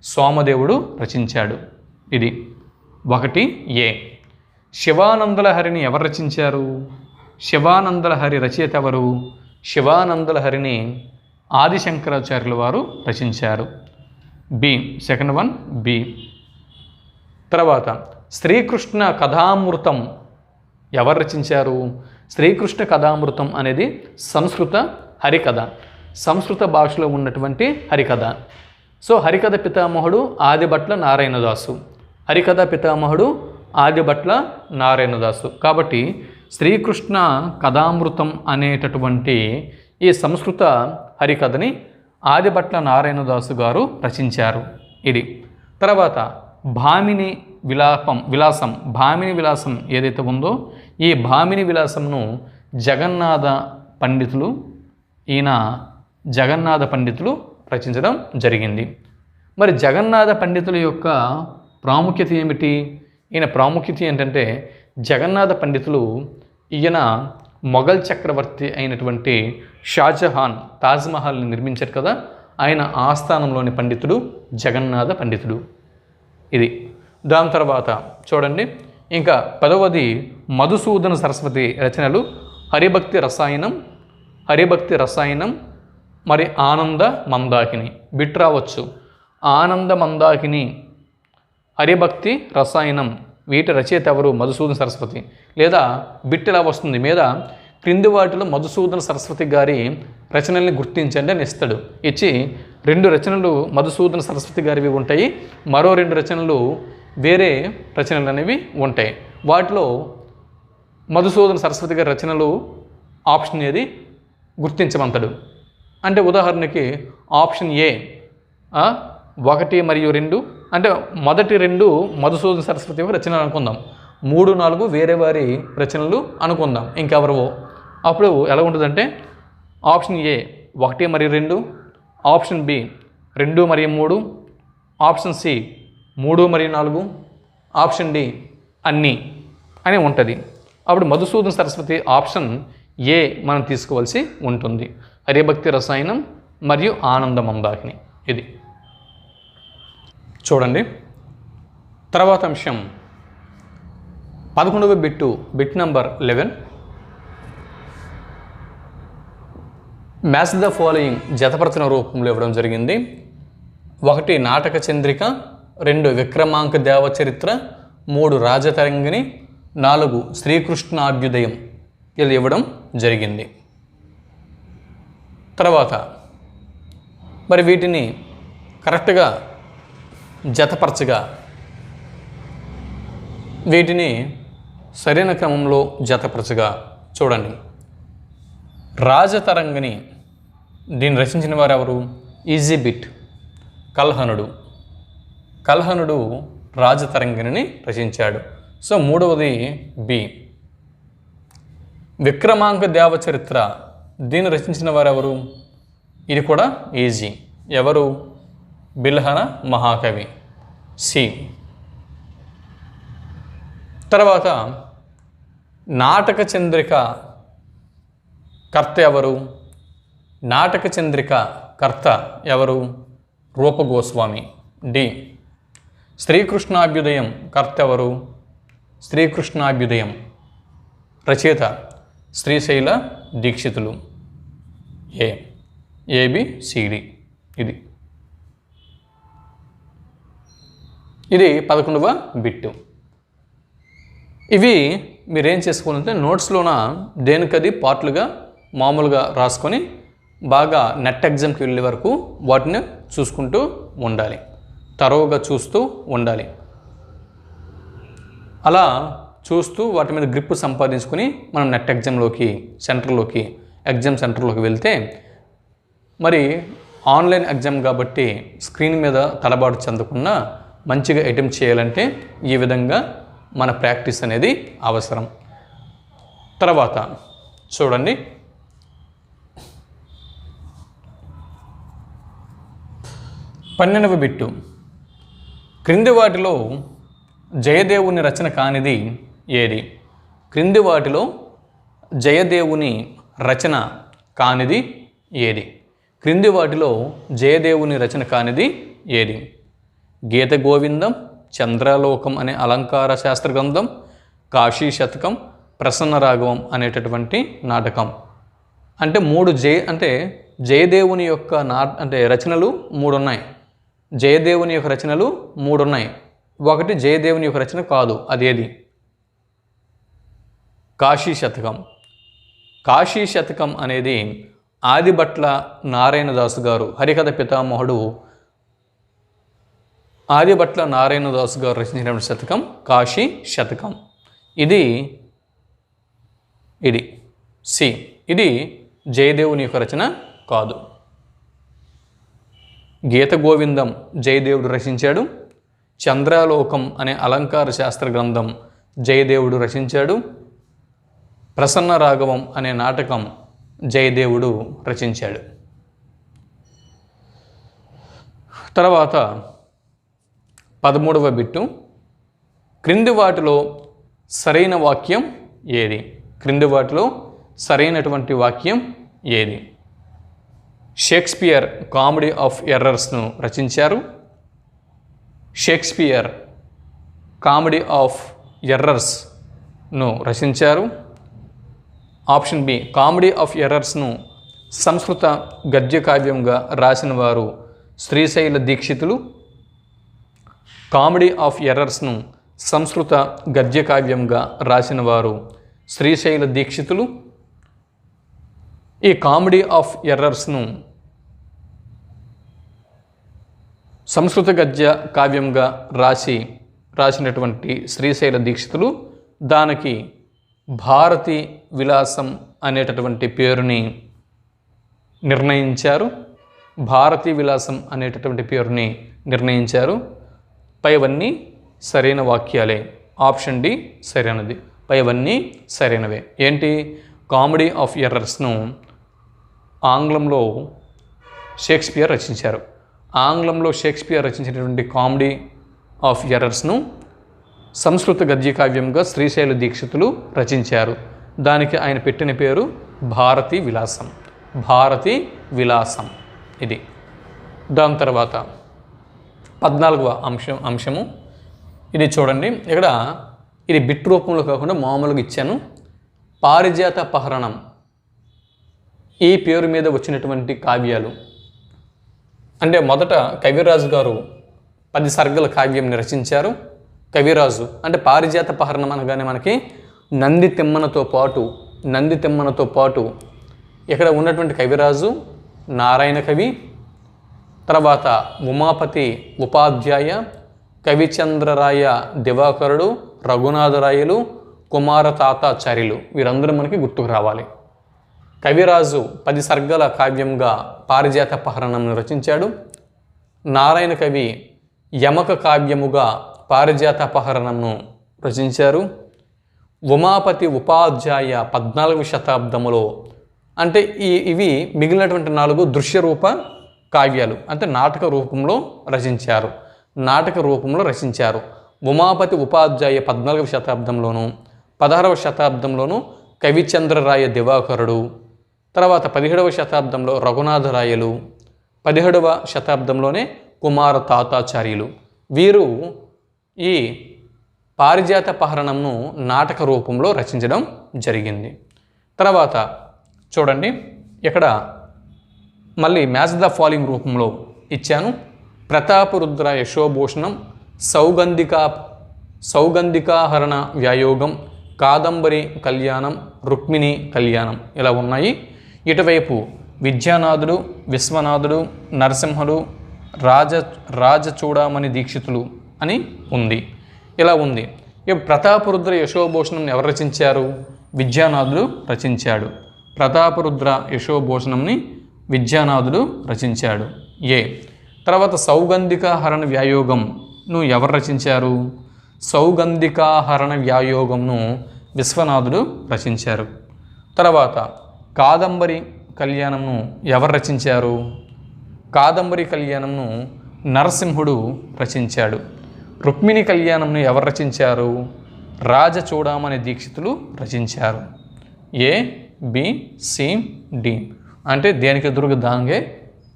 సోమదేవుడు రచించాడు. ఇది 1A. శివానందలహరిని ఎవరు రచించారు? శివానందలహరి రచయిత ఎవరు? శివానందలహరిని ఆదిశంకరాచార్యుల వారు రచించారు. బి. Second one B. తర్వాత శ్రీకృష్ణ కథామృతం ఎవరు రచించారు? శ్రీకృష్ణ కథామృతం అనేది సంస్కృత హరికథ, సంస్కృత భాషలో ఉన్నటువంటి హరికథ. సో హరికథ పితామహుడు ఆదిభట్ల నారాయణదాసు. కాబట్టి శ్రీకృష్ణ కథామృతం అనేటటువంటి ఈ సంస్కృత హరికథని ఆదిభట్ల నారాయణదాసు గారు రచించారు. ఇది. తర్వాత భామిని విలాసం ఏదైతే ఉందో ఈ భామిని విలాసంను జగన్నాథ పండితులు రచించడం జరిగింది. మరి జగన్నాథ పండితుల యొక్క ప్రాముఖ్యత ఏమిటి? ఈయన ప్రాముఖ్యత ఏంటంటే జగన్నాథ పండితులు ఈయన మొఘల్ చక్రవర్తి అయినటువంటి షాజహాన్ తాజ్మహల్ని నిర్మించారు కదా, ఆయన ఆస్థానంలోని పండితుడు జగన్నాథ పండితుడు. ఇది. దాని తర్వాత చూడండి, ఇంకా 10వది మధుసూదన సరస్వతి రచనలు హరిభక్తి రసాయనం, మరి ఆనంద మందాకిని. బిట్ రావచ్చు. ఆనంద మందాకిని, హరిభక్తి రసాయనం వీటి రచయిత ఎవరు? మధుసూదన సరస్వతి. లేదా బిట్ ఇలా వస్తుంది మీద క్రింది వాటిలో మధుసూదన సరస్వతి గారి రచనల్ని గుర్తించండి అని ఇస్తాడు. ఇచ్చి 2 రచనలు మధుసూదన సరస్వతి గారివి ఉంటాయి, మరో 2 రచనలు వేరే రచనలు అనేవి ఉంటాయి. వాటిలో మధుసూదన సరస్వతి గారి రచనలు ఆప్షన్ ఏది గుర్తించమంటాడు. అంటే ఉదాహరణకి ఆప్షన్ ఏ 1 మరియు 2, అంటే మొదటి 2 మధుసూదన సరస్వతి గారి రచనలు అనుకుందాం, 3, 4 వేరే వారి రచనలు అనుకుందాం, ఇంకెవరవో. అప్పుడు ఎలా ఉంటుందంటే ఆప్షన్ ఏ 1 మరియు 2, ఆప్షన్ బి 2 మరియు 3, ఆప్షన్ సి 3 మరియు 4, ఆప్షన్ డి అన్నీ అని ఉంటుంది. అప్పుడు మధుసూదన సరస్వతి ఆప్షన్ ఏ మనం తీసుకోవాల్సి ఉంటుంది. హరిభక్తి రసాయనం మరియు ఆనంద మందాకిని. ఇది చూడండి. తర్వాత అంశం 11వ bit number 11. Match the following జతపరచన రూపంలో ఇవ్వడం జరిగింది. 1 నాటక చంద్రిక, 2 విక్రమాంక దేవచరిత్ర, 3 రాజతరంగిణి, 4 శ్రీకృష్ణాభ్యుదయం ఇలా ఇవ్వడం జరిగింది. తర్వాత మరి వీటిని కరెక్ట్గా జతపరచగా వీటిని సరైన క్రమంలో జతపరచగా చూడండి. రాజతరంగిణి దీన్ని రచించిన వారు ఎవరు? ఈజీ బిట్ కల్హనుడు రాజతరంగిణిని రచించాడు. So 3వది B. విక్రమాంక దేవచరిత్ర దీన్ని రచించిన వారు ఎవరు? ఇది కూడా ఈజీ. ఎవరు? బిల్హన మహాకవి, సి. తర్వాత నాటక చంద్రిక కర్త ఎవరు? నాటక చంద్రిక కర్త ఎవరు? రూపగోస్వామి, డి. శ్రీకృష్ణాభ్యుదయం కర్త ఎవరు? శ్రీకృష్ణాభ్యుదయం రచయిత శ్రీశైల దీక్షితులు, ఏ. ఏబిసిడి. ఇది 11వ బిట్టు. ఇవి మీరేం చేసుకోవాలంటే నోట్స్లోన దేనికది పార్ట్లుగా మామూలుగా రాసుకొని బాగా నెట్ ఎగ్జామ్కి వెళ్ళే వరకు వాటిని చూసుకుంటూ ఉండాలి, తరోగా చూస్తూ ఉండాలి. అలా చూస్తూ వాటి మీద గ్రిప్ సంపాదించుకొని మనం నెట్ ఎగ్జామ్లోకి ఎగ్జామ్ సెంటర్లోకి వెళ్తే, మరి ఆన్లైన్ ఎగ్జామ్ కాబట్టి స్క్రీన్ మీద తలబాటు చెందకుండా మంచిగా అటెంప్ట్ చేయాలంటే ఈ విధంగా మన ప్రాక్టీస్ అనేది అవసరం. తర్వాత చూడండి, పన్నెండవ బిట్టు. క్రింది వాటిలో జయదేవుని రచన కానిది ఏది? క్రింది వాటిలో జయదేవుని రచన కానిది ఏది? క్రింది వాటిలో జయదేవుని రచన కానిది ఏది? గీత గోవిందం, చంద్రలోకం అనే అలంకార శాస్త్ర గ్రంథం, కాశీ శతకం, ప్రసన్న రాఘవం అనేటటువంటి నాటకం. అంటే 3 జయదేవుని యొక్క రచనలు 3 ఉన్నాయి. జయదేవుని యొక్క రచనలు 3 ఉన్నాయి. ఒకటి జయదేవుని యొక్క రచన కాదు, అదేది? కాశీ శతకం. కాశీ శతకం అనేది ఆదిభట్ల నారాయణదాసు గారు, హరికథ పితామహుడు ఆదిభట్ల నారాయణదాసు గారు రచించినటువంటి శతకం కాశీ శతకం. ఇది సి. ఇది జయదేవుని యొక్క రచన కాదు. గీత గోవిందం జయదేవుడు రచించాడు. చంద్రలోకం అనే అలంకార శాస్త్ర గ్రంథం జయదేవుడు రచించాడు. ప్రసన్న రాఘవం అనే నాటకం జయదేవుడు రచించాడు. తర్వాత 13వ బిట్టు. క్రింది వాటిలో సరైన వాక్యం ఏది? క్రింది వాటిలో సరైనటువంటి వాక్యం ఏది? షేక్స్పియర్ కామెడీ ఆఫ్ ఎర్రర్స్ను రచించారు. షేక్స్పియర్ కామెడీ ఆఫ్ ఎర్రర్స్ను రచించారు. ఆప్షన్ బి, కామెడీ ఆఫ్ ఎర్రర్స్ను సంస్కృత గద్య కావ్యంగా రాసిన వారు శ్రీశైల దీక్షితులు. కామెడీ ఆఫ్ ఎర్రర్స్ను సంస్కృత గద్య కావ్యంగా రాసిన వారు శ్రీశైల దీక్షితులు. ఈ కామెడీ ఆఫ్ ఎర్రర్స్ను సంస్కృత గద్య కావ్యంగా రాసి రాసినటువంటి శ్రీశైల దీక్షితులు దానికి భారతి విలాసం అనేటటువంటి పేరుని నిర్ణయించారు. భారతీ విలాసం అనేటటువంటి పేరుని నిర్ణయించారు. పైవన్నీ సరైన వాక్యాలే. ఆప్షన్ డి సరైనది. పైవన్నీ సరైనవే. ఏంటి? కామెడీ ఆఫ్ ఎర్రర్స్ను ఆంగ్లంలో షేక్స్పియర్ రచించారు. ఆంగ్లంలో షేక్స్పియర్ రచించినటువంటి కామెడీ ఆఫ్ ఎర్రర్స్ను సంస్కృత గద్య కావ్యంగా శ్రీశైల దీక్షితులు రచించారు. దానికి ఆయన పెట్టిన పేరు భారతీ విలాసం. భారతీ విలాసం ఇది. దాని తర్వాత 14వ అంశము ఇది చూడండి. ఇక్కడ ఇది బిట్ రూపంలో కాకుండా మామూలుగా ఇచ్చాను. పారిజాత పహరణం ఈ పేరు మీద వచ్చినటువంటి కావ్యాలు అంటే మొదట కవిరాజు గారు 10 సర్గల కావ్యంని రచించారు. కవిరాజు అంటే పారిజాత పహరణం అనగానే మనకి నంది తిమ్మనతో పాటు ఇక్కడ ఉన్నటువంటి కవిరాజు నారాయణ కవి, తర్వాత ఉమాపతి ఉపాధ్యాయ, కవిచంద్రరాయ దివాకరుడు, రఘునాథరాయలు, కుమార తాతాచార్యులు వీరందరూ మనకి గుర్తుకు రావాలి. కవిరాజు 10 సర్గల కావ్యంగా పారిజాత పహరణంను రచించాడు. నారాయణ కవి యమక కావ్యముగా పారిజాత పహరణంను రచించారు. ఉమాపతి ఉపాధ్యాయ 14వ శతాబ్దములో అంటే ఇవి మిగిలినటువంటి 4 దృశ్య రూప కావ్యాలు అంటే నాటక రూపంలో రచించారు. ఉమాపతి ఉపాధ్యాయ 14వ శతాబ్దంలోను, 16వ శతాబ్దంలోను కవిచంద్రరాయ దివాకరుడు, తర్వాత 17వ శతాబ్దంలో రఘునాథరాయలు, 17వ శతాబ్దంలోనే కుమార తాతాచార్యులు వీరు ఈ పారిజాత పహరణంను నాటక రూపంలో రచించడం జరిగింది. తర్వాత చూడండి ఇక్కడ మళ్ళీ మ్యాచ్ ద ఫాలోయింగ్ రూపంలో ఇచ్చాను. ప్రతాపరుద్ర యశోభూషణం, సౌగంధికాహరణ వ్యాయోగం, కాదంబరి కళ్యాణం, రుక్మిణి కళ్యాణం ఇలా ఉన్నాయి. ఇటువైపు విద్యానాథుడు, విశ్వనాథుడు, నరసింహుడు, రాజచూడామణి దీక్షితులు అని ఉంది. ఇలా ఉంది. ఇక ప్రతాపరుద్ర యశోభూషణం ఎవరు రచించారు? విద్యానాథుడు రచించాడు. ప్రతాపరుద్ర యశోభూషణంని విద్యానాథుడు రచించాడు. తర్వాత సౌగంధికాహరణ వ్యాయోగంను ఎవరు రచించారు? సౌగంధికాహరణ వ్యాయోగంను విశ్వనాథుడు రచించారు. తర్వాత కాదంబరి కళ్యాణంను ఎవరు రచించారు? కాదంబరి కళ్యాణంను నరసింహుడు రచించాడు. రుక్మిణి కళ్యాణంను ఎవరు రచించారు? రాజచూడామణి దీక్షితులు రచించారు. A, B, C, D అంటే దేనికి ఎదురుగా దానికే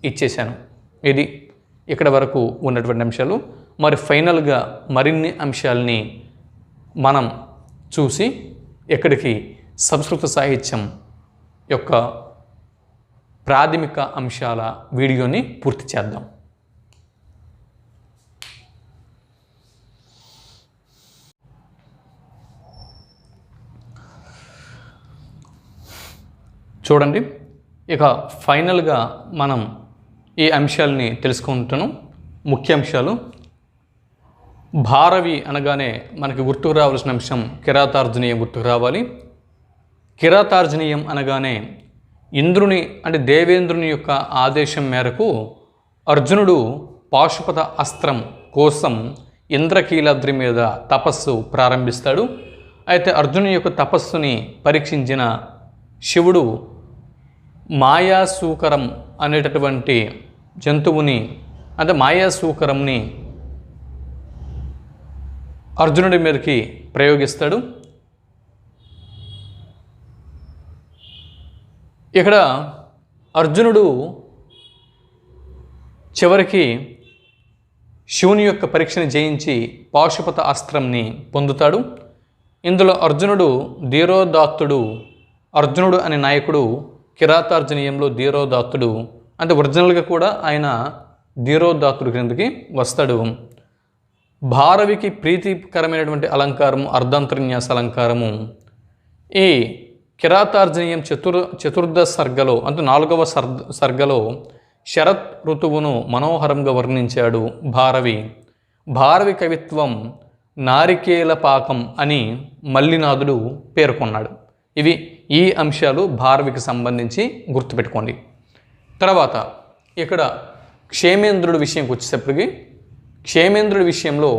ఇచ్చేశాను. ఇది ఇక్కడ వరకు ఉన్నటువంటి అంశాలు. మరి ఫైనల్గా మరిన్ని అంశాలని మనం చూసి ఇక్కడికి సంస్కృత సాహిత్యం యొక్క ప్రాథమిక అంశాల వీడియోని పూర్తి చేద్దాం. చూడండి, ఇక ఫైనల్గా మనం ఈ అంశాలని తెలుసుకుంటున్నాం. ముఖ్యాంశాలు. భారవి అనగానే మనకి గుర్తుకు రావాల్సిన అంశం కిరాతార్జునీయం గుర్తుకు రావాలి. కిరాతార్జునీయం అనగానే ఇంద్రుని అంటే దేవేంద్రుని యొక్క ఆదేశం మేరకు అర్జునుడు పాశుపత అస్త్రం కోసం ఇంద్రకీలాద్రి మీద తపస్సు ప్రారంభిస్తాడు. అయితే అర్జునుని యొక్క తపస్సుని పరీక్షించిన శివుడు మాయాసూకరం అనేటటువంటి జంతువుని అంటే మాయాసూకరంని అర్జునుడి మీదకి ప్రయోగిస్తాడు. ఇక్కడ అర్జునుడు చివరికి శివుని యొక్క పరీక్షను జయించి పాశుపత అస్త్రంని పొందుతాడు. ఇందులో అర్జునుడు ధీరోదాత్తుడు. అర్జునుడు అనే నాయకుడు కిరాతార్జునీయంలో ధీరోదాత్తుడు అంటే ఒరిజినల్గా కూడా ఆయన ధీరోదాత్తుడు క్రిందకి వస్తాడు. భారవికి ప్రీతికరమైనటువంటి అలంకారము అర్ధాంతర్న్యాస అలంకారము. ఈ కిరాతార్జునీయం చతుర్థ సర్గలో అంటే 4వ సర్గలో శరత్ ఋతువును మనోహరంగా వర్ణించాడు భారవి. భారవి కవిత్వం నారికేల పాకం అని మల్లినాథుడు పేర్కొన్నాడు. ఇవి ఈ అంశాలు భారవికి సంబంధించి గుర్తుపెట్టుకోండి. తర్వాత ఇక్కడ క్షేమేంద్రుడి విషయంకి వచ్చేటప్పటికి క్షేమేంద్రుడి విషయంలో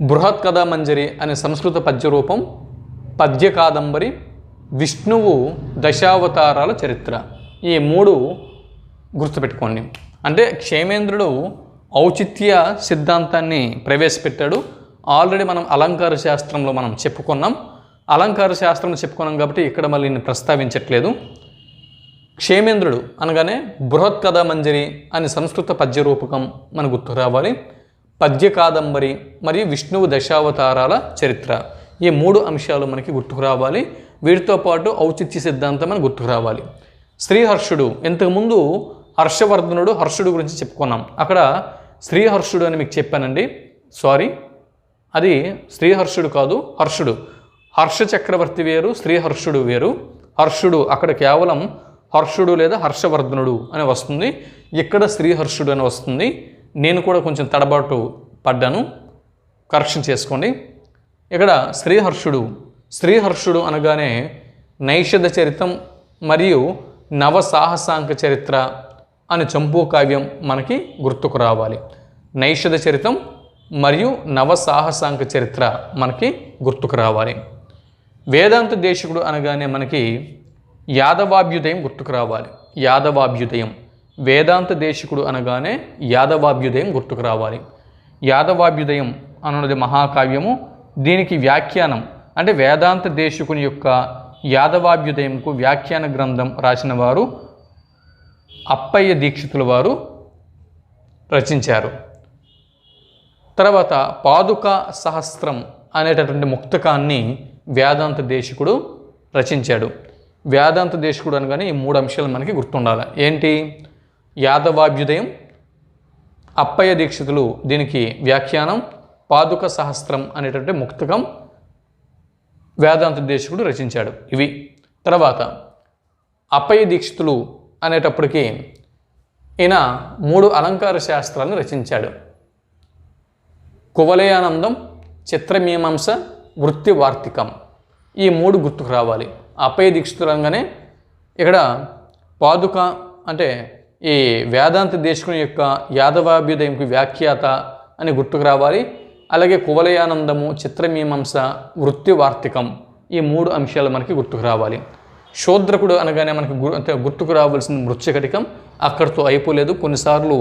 బృహత్ కథా మంజరి అనే సంస్కృత పద్యరూపం, పద్య కాదంబరి, విష్ణువు దశావతారాల చరిత్ర, ఈ 3 గుర్తుపెట్టుకోండి. అంటే క్షేమేంద్రుడు ఔచిత్య సిద్ధాంతాన్ని ప్రవేశపెట్టాడు. ఆల్రెడీ మనం అలంకార శాస్త్రంలో మనం చెప్పుకున్నాం. అలంకార శాస్త్రంలో చెప్పుకున్నాం కాబట్టి ఇక్కడ మళ్ళీ నేను ప్రస్తావించట్లేదు. క్షేమేంద్రుడు అనగానే బృహత్ కథా మంజరి అనే సంస్కృత పద్యరూపకం మనకు గుర్తుకు రావాలి, పద్య కాదంబరి మరియు విష్ణువు దశావతారాల చరిత్ర, ఈ 3 అంశాలు మనకి గుర్తుకు రావాలి. వీటితో పాటు ఔచిత్య సిద్ధాంతం అని గుర్తుకు రావాలి. శ్రీహర్షుడు, ఇంతకుముందు హర్షవర్ధనుడు హర్షుడు గురించి చెప్పుకున్నాం. అక్కడ శ్రీహర్షుడు అని మీకు చెప్పానండి, సారీ, అది శ్రీహర్షుడు కాదు, హర్షుడు. హర్ష చక్రవర్తి వేరు, శ్రీహర్షుడు వేరు. హర్షుడు అక్కడ కేవలం హర్షుడు లేదా హర్షవర్ధనుడు అని వస్తుంది, ఇక్కడ శ్రీహర్షుడు అని వస్తుంది. నేను కూడా కొంచెం తడబాటు పడ్డాను, కరెక్షన్ చేసుకోండి. ఇక్కడ శ్రీహర్షుడు అనగానే నైషధ చరితం మరియు నవసాహసాంక చరిత్ర అని చంపూ కావ్యం మనకి గుర్తుకు రావాలి. నైషధ చరితం మరియు నవసాహసాంక చరిత్ర మనకి గుర్తుకు రావాలి. వేదాంత దేశికుడు అనగానే మనకి యాదవాభ్యుదయం గుర్తుకు రావాలి. యాదవాభ్యుదయం, వేదాంత దేశికుడు అనగానే యాదవాభ్యుదయం గుర్తుకు రావాలి. యాదవాభ్యుదయం అన్నది మహాకావ్యము. దీనికి వ్యాఖ్యానం అంటే వేదాంత దేశికుని యొక్క యాదవాభ్యుదయంకు వ్యాఖ్యాన గ్రంథం రాసిన వారు అప్పయ్య దీక్షితుల వారు రచించారు. తర్వాత పాదుకా సహస్రం అనేటటువంటి ముక్తకాన్ని వేదాంత దేశికుడు రచించాడు. వేదాంత దేశికుడు అనగానే ఈ 3 అంశాలు మనకి గుర్తుండాలి. ఏంటి? యాదవాభ్యుదయం, అప్పయ్య దీక్షితులు దీనికి వ్యాఖ్యానం, పాదుక సహస్రం అనేటటువంటి ముక్తకం వేదాంత దేశికుడు రచించాడు. ఇవి. తర్వాత అప్పయ్య దీక్షితులు అనేటప్పటికీ ఈయన 3 అలంకార శాస్త్రాలను రచించాడు. కువలయానందం, చిత్రమీమాంస, వృత్తి వార్తికం, ఈ 3 గుర్తుకు రావాలి. అప్పయ్య దీక్షితులు అనగానే ఇక్కడ పాదుక అంటే ఈ వేదాంత దేశకుని యొక్క యాదవాభ్యుదయంకి వ్యాఖ్యాత అని గుర్తుకు రావాలి. అలాగే కువలయానందము, చిత్రమీమాంస, వృత్తి వార్తికం, ఈ 3 అంశాలు మనకి గుర్తుకు రావాలి. శూద్రకుడు అనగానే మనకి గుర్తుకు రావాల్సిన మృచ్ఛకటికం, అక్కడితో అయిపోలేదు. కొన్నిసార్లు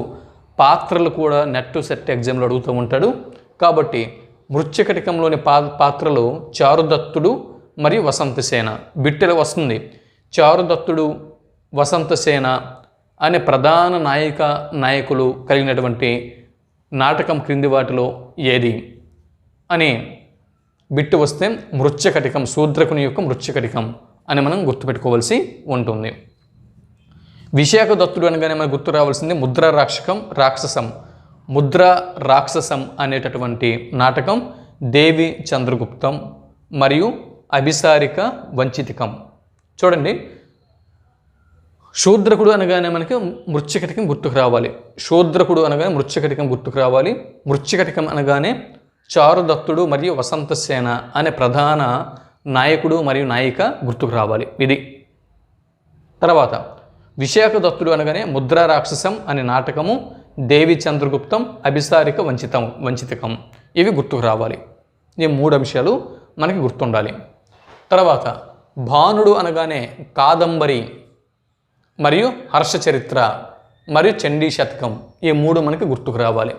పాత్రలు కూడా నెట్ సెట్ ఎగ్జామ్లో అడుగుతూ ఉంటాడు. కాబట్టి మృచ్ఛకటికంలోని పాత్రలు చారుదత్తుడు మరియు వసంతసేన. బిట్టెల వస్తుంది. చారుదత్తుడు, వసంతసేన అనే ప్రధాన నాయకులు కలిగినటువంటి నాటకం క్రింది వాటిలో ఏది అని బిట్టు వస్తే మృచ్ఛకటికం, శూద్రకుని యొక్క మృచ్ఛకటికం అని మనం గుర్తుపెట్టుకోవాల్సి ఉంటుంది. విశాఖ దత్తుడు అనగానే మనకు గుర్తు రావాల్సింది ముద్ర రాక్షసం అనేటటువంటి నాటకం, దేవి చంద్రగుప్తం మరియు అభిసారిక వంచితికం. చూడండి, శూద్రకుడు అనగానే మనకి మృచ్ఛకటికం గుర్తుకు రావాలి. శూద్రకుడు అనగానే మృచ్ఛకటికం గుర్తుకు రావాలి. మృచ్ఛకటికం అనగానే చారుదత్తుడు మరియు వసంతసేన అనే ప్రధాన నాయకుడు మరియు నాయిక గుర్తుకు రావాలి. ఇది. తర్వాత విశాఖ దత్తుడు అనగానే ముద్రా రాక్షసం అనే నాటకము, దేవి చంద్రగుప్తం, అభిసారిక వంచితికం, ఇవి గుర్తుకు రావాలి. ఈ 3 అంశాలు మనకి గుర్తుండాలి. తర్వాత భానుడు అనగానే కాదంబరి మరియు హర్షచరిత్ర మరియు చండీ శతకం, ఈ 3 మనకి గుర్తుకు రావాలి.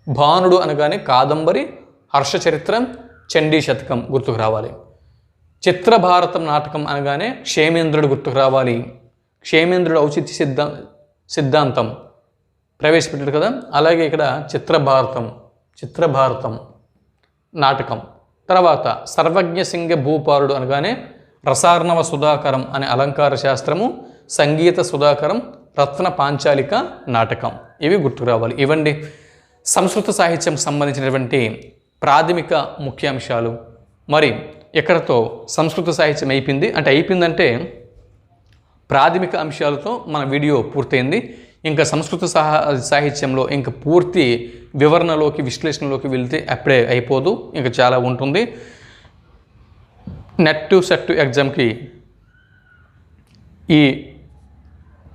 భానుడు అనగానే కాదంబరి, హర్షచరిత్ర, చండీ శతకం గుర్తుకు రావాలి. చిత్రభారతం నాటకం అనగానే క్షేమేంద్రుడు గుర్తుకు రావాలి. క్షేమేంద్రుడు ఔచిత్య సిద్ధాంతం ప్రవేశపెట్టాడు కదా, అలాగే ఇక్కడ చిత్రభారతం నాటకం. తర్వాత సర్వజ్ఞసింగ భూపాలుడు అనగానే రసార్ణవ సుధాకరం అనే అలంకార శాస్త్రము, సంగీత సుధాకరం, రత్న పాంచాలిక నాటకం, ఇవి గుర్తుకు రావాలి. ఇవండి సంస్కృత సాహిత్యం సంబంధించినటువంటి ప్రాథమిక ముఖ్యాంశాలు. మరి ఇక్కడతో సంస్కృత సాహిత్యం అయిపోయిందంటే ప్రాథమిక అంశాలతో మన వీడియో పూర్తయింది. ఇంకా సంస్కృత సాహిత్యంలో ఇంకా పూర్తి వివరణలోకి విశ్లేషణలోకి వెళ్తే అప్పుడే అయిపోదు, ఇంకా చాలా ఉంటుంది. నెట్ సెట్ ఎగ్జామ్కి ఈ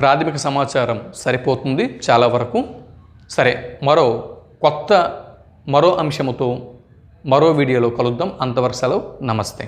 ప్రాథమిక సమాచారం సరిపోతుంది చాలా వరకు. సరే, మరో అంశముతో మరో వీడియోలో కలుద్దాం. అంతవరకు సెలవు. నమస్తే.